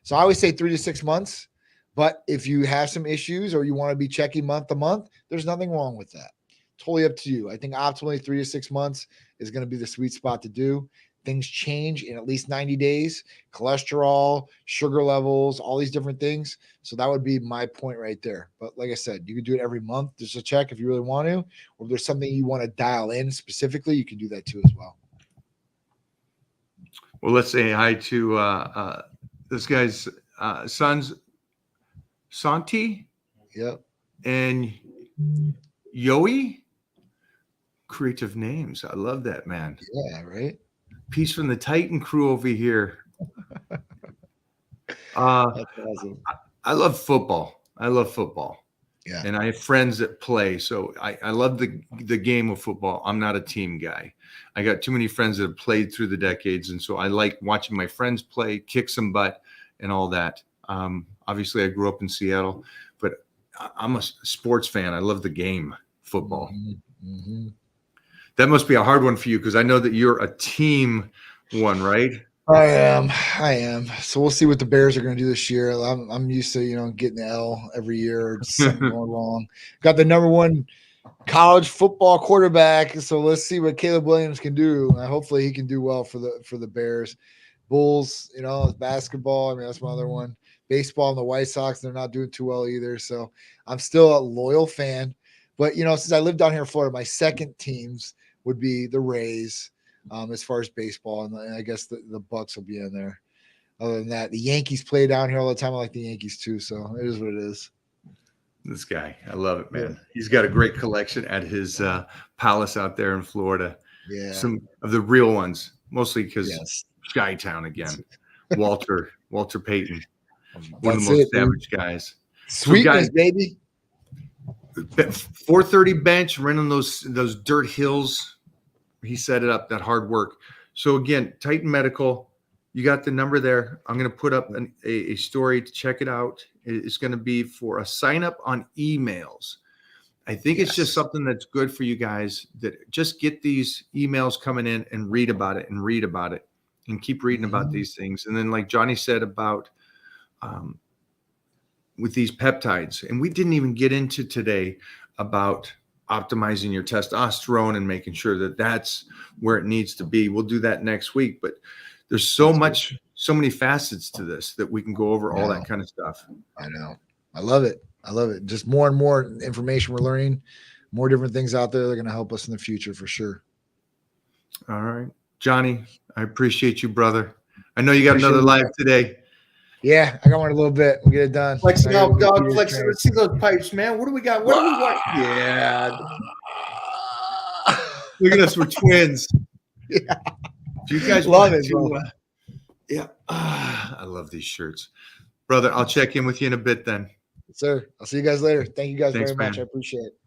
Speaker 2: So I always say 3 to 6 months. But if you have some issues or you want to be checking month to month, there's nothing wrong with that. Totally up to you. I think optimally 3 to 6 months is going to be the sweet spot to do. Things change in at least 90 days, cholesterol, sugar levels, all these different things. So that would be my point right there. But like I said, you can do it every month just to check if you really want to, or if there's something you want to dial in specifically, you can do that too as well.
Speaker 1: Well, let's say hi to this guy's sons, Santi.
Speaker 2: Yep.
Speaker 1: And Yoey. Creative names. I love that, man.
Speaker 2: Yeah, right.
Speaker 1: Peace from the Titan crew over here.
Speaker 2: That's awesome.
Speaker 1: I love football.
Speaker 2: Yeah.
Speaker 1: And I have friends that play. So I love the game of football. I'm not a team guy. I got too many friends that have played through the decades. And so I like watching my friends play, kick some butt and all that. Obviously, I grew up in Seattle, but I'm a sports fan. I love the game, football.
Speaker 2: Mm-hmm.
Speaker 1: That must be a hard one for you because I know that you're a team one, right?
Speaker 2: I am. So we'll see what the Bears are going to do this year. I'm used to, getting the L every year or something going wrong. Got the number 1 college football quarterback. So let's see what Caleb Williams can do. Hopefully he can do well for the Bears. Bulls, basketball. I mean, that's my other one. Baseball and the White Sox, they're not doing too well either. So I'm still a loyal fan. But, since I lived down here in Florida, my second teams would be the Rays as far as baseball. And I guess the Bucks will be in there. Other than that, the Yankees play down here all the time. I like the Yankees too. So it is what it is.
Speaker 1: This guy, I love it, man. He's got a great collection at his palace out there in Florida.
Speaker 2: Yeah.
Speaker 1: Some of the real ones, mostly because Chi-Town again. Walter Payton. One of the most savage guys.
Speaker 2: Sweetness, baby.
Speaker 1: 430 bench, running those dirt hills. He set it up, that hard work. So again, Titan Medical, you got the number there. I'm going to put up a story to check it out. It's going to be for a sign up on emails. I think it's just something that's good for you guys that just get these emails coming in and read about it and keep reading about these things. And then like Johnny said about with these peptides, and we didn't even get into today about optimizing your testosterone and making sure that that's where it needs to be. We'll do that next week, but there's so many facets to this that we can go over all that kind of stuff.
Speaker 2: I know. I love it. Just more and more information we're learning, more different things out there that are going to help us in the future for sure.
Speaker 1: All right, Johnny, I appreciate you, brother. I know you got another live today.
Speaker 2: Yeah, I got one a little bit. We'll get it done.
Speaker 1: Flexing out, dog. Flexing. Let's see those pipes, man. What do we got? What do we got? Yeah. Look at us. We're twins.
Speaker 2: Yeah.
Speaker 1: Do you guys
Speaker 2: love it,
Speaker 1: yeah. I love these shirts. Brother, I'll check in with you in a bit then.
Speaker 2: Sir, I'll see you guys later. Thank you guys very much.
Speaker 1: Man.
Speaker 2: I appreciate it.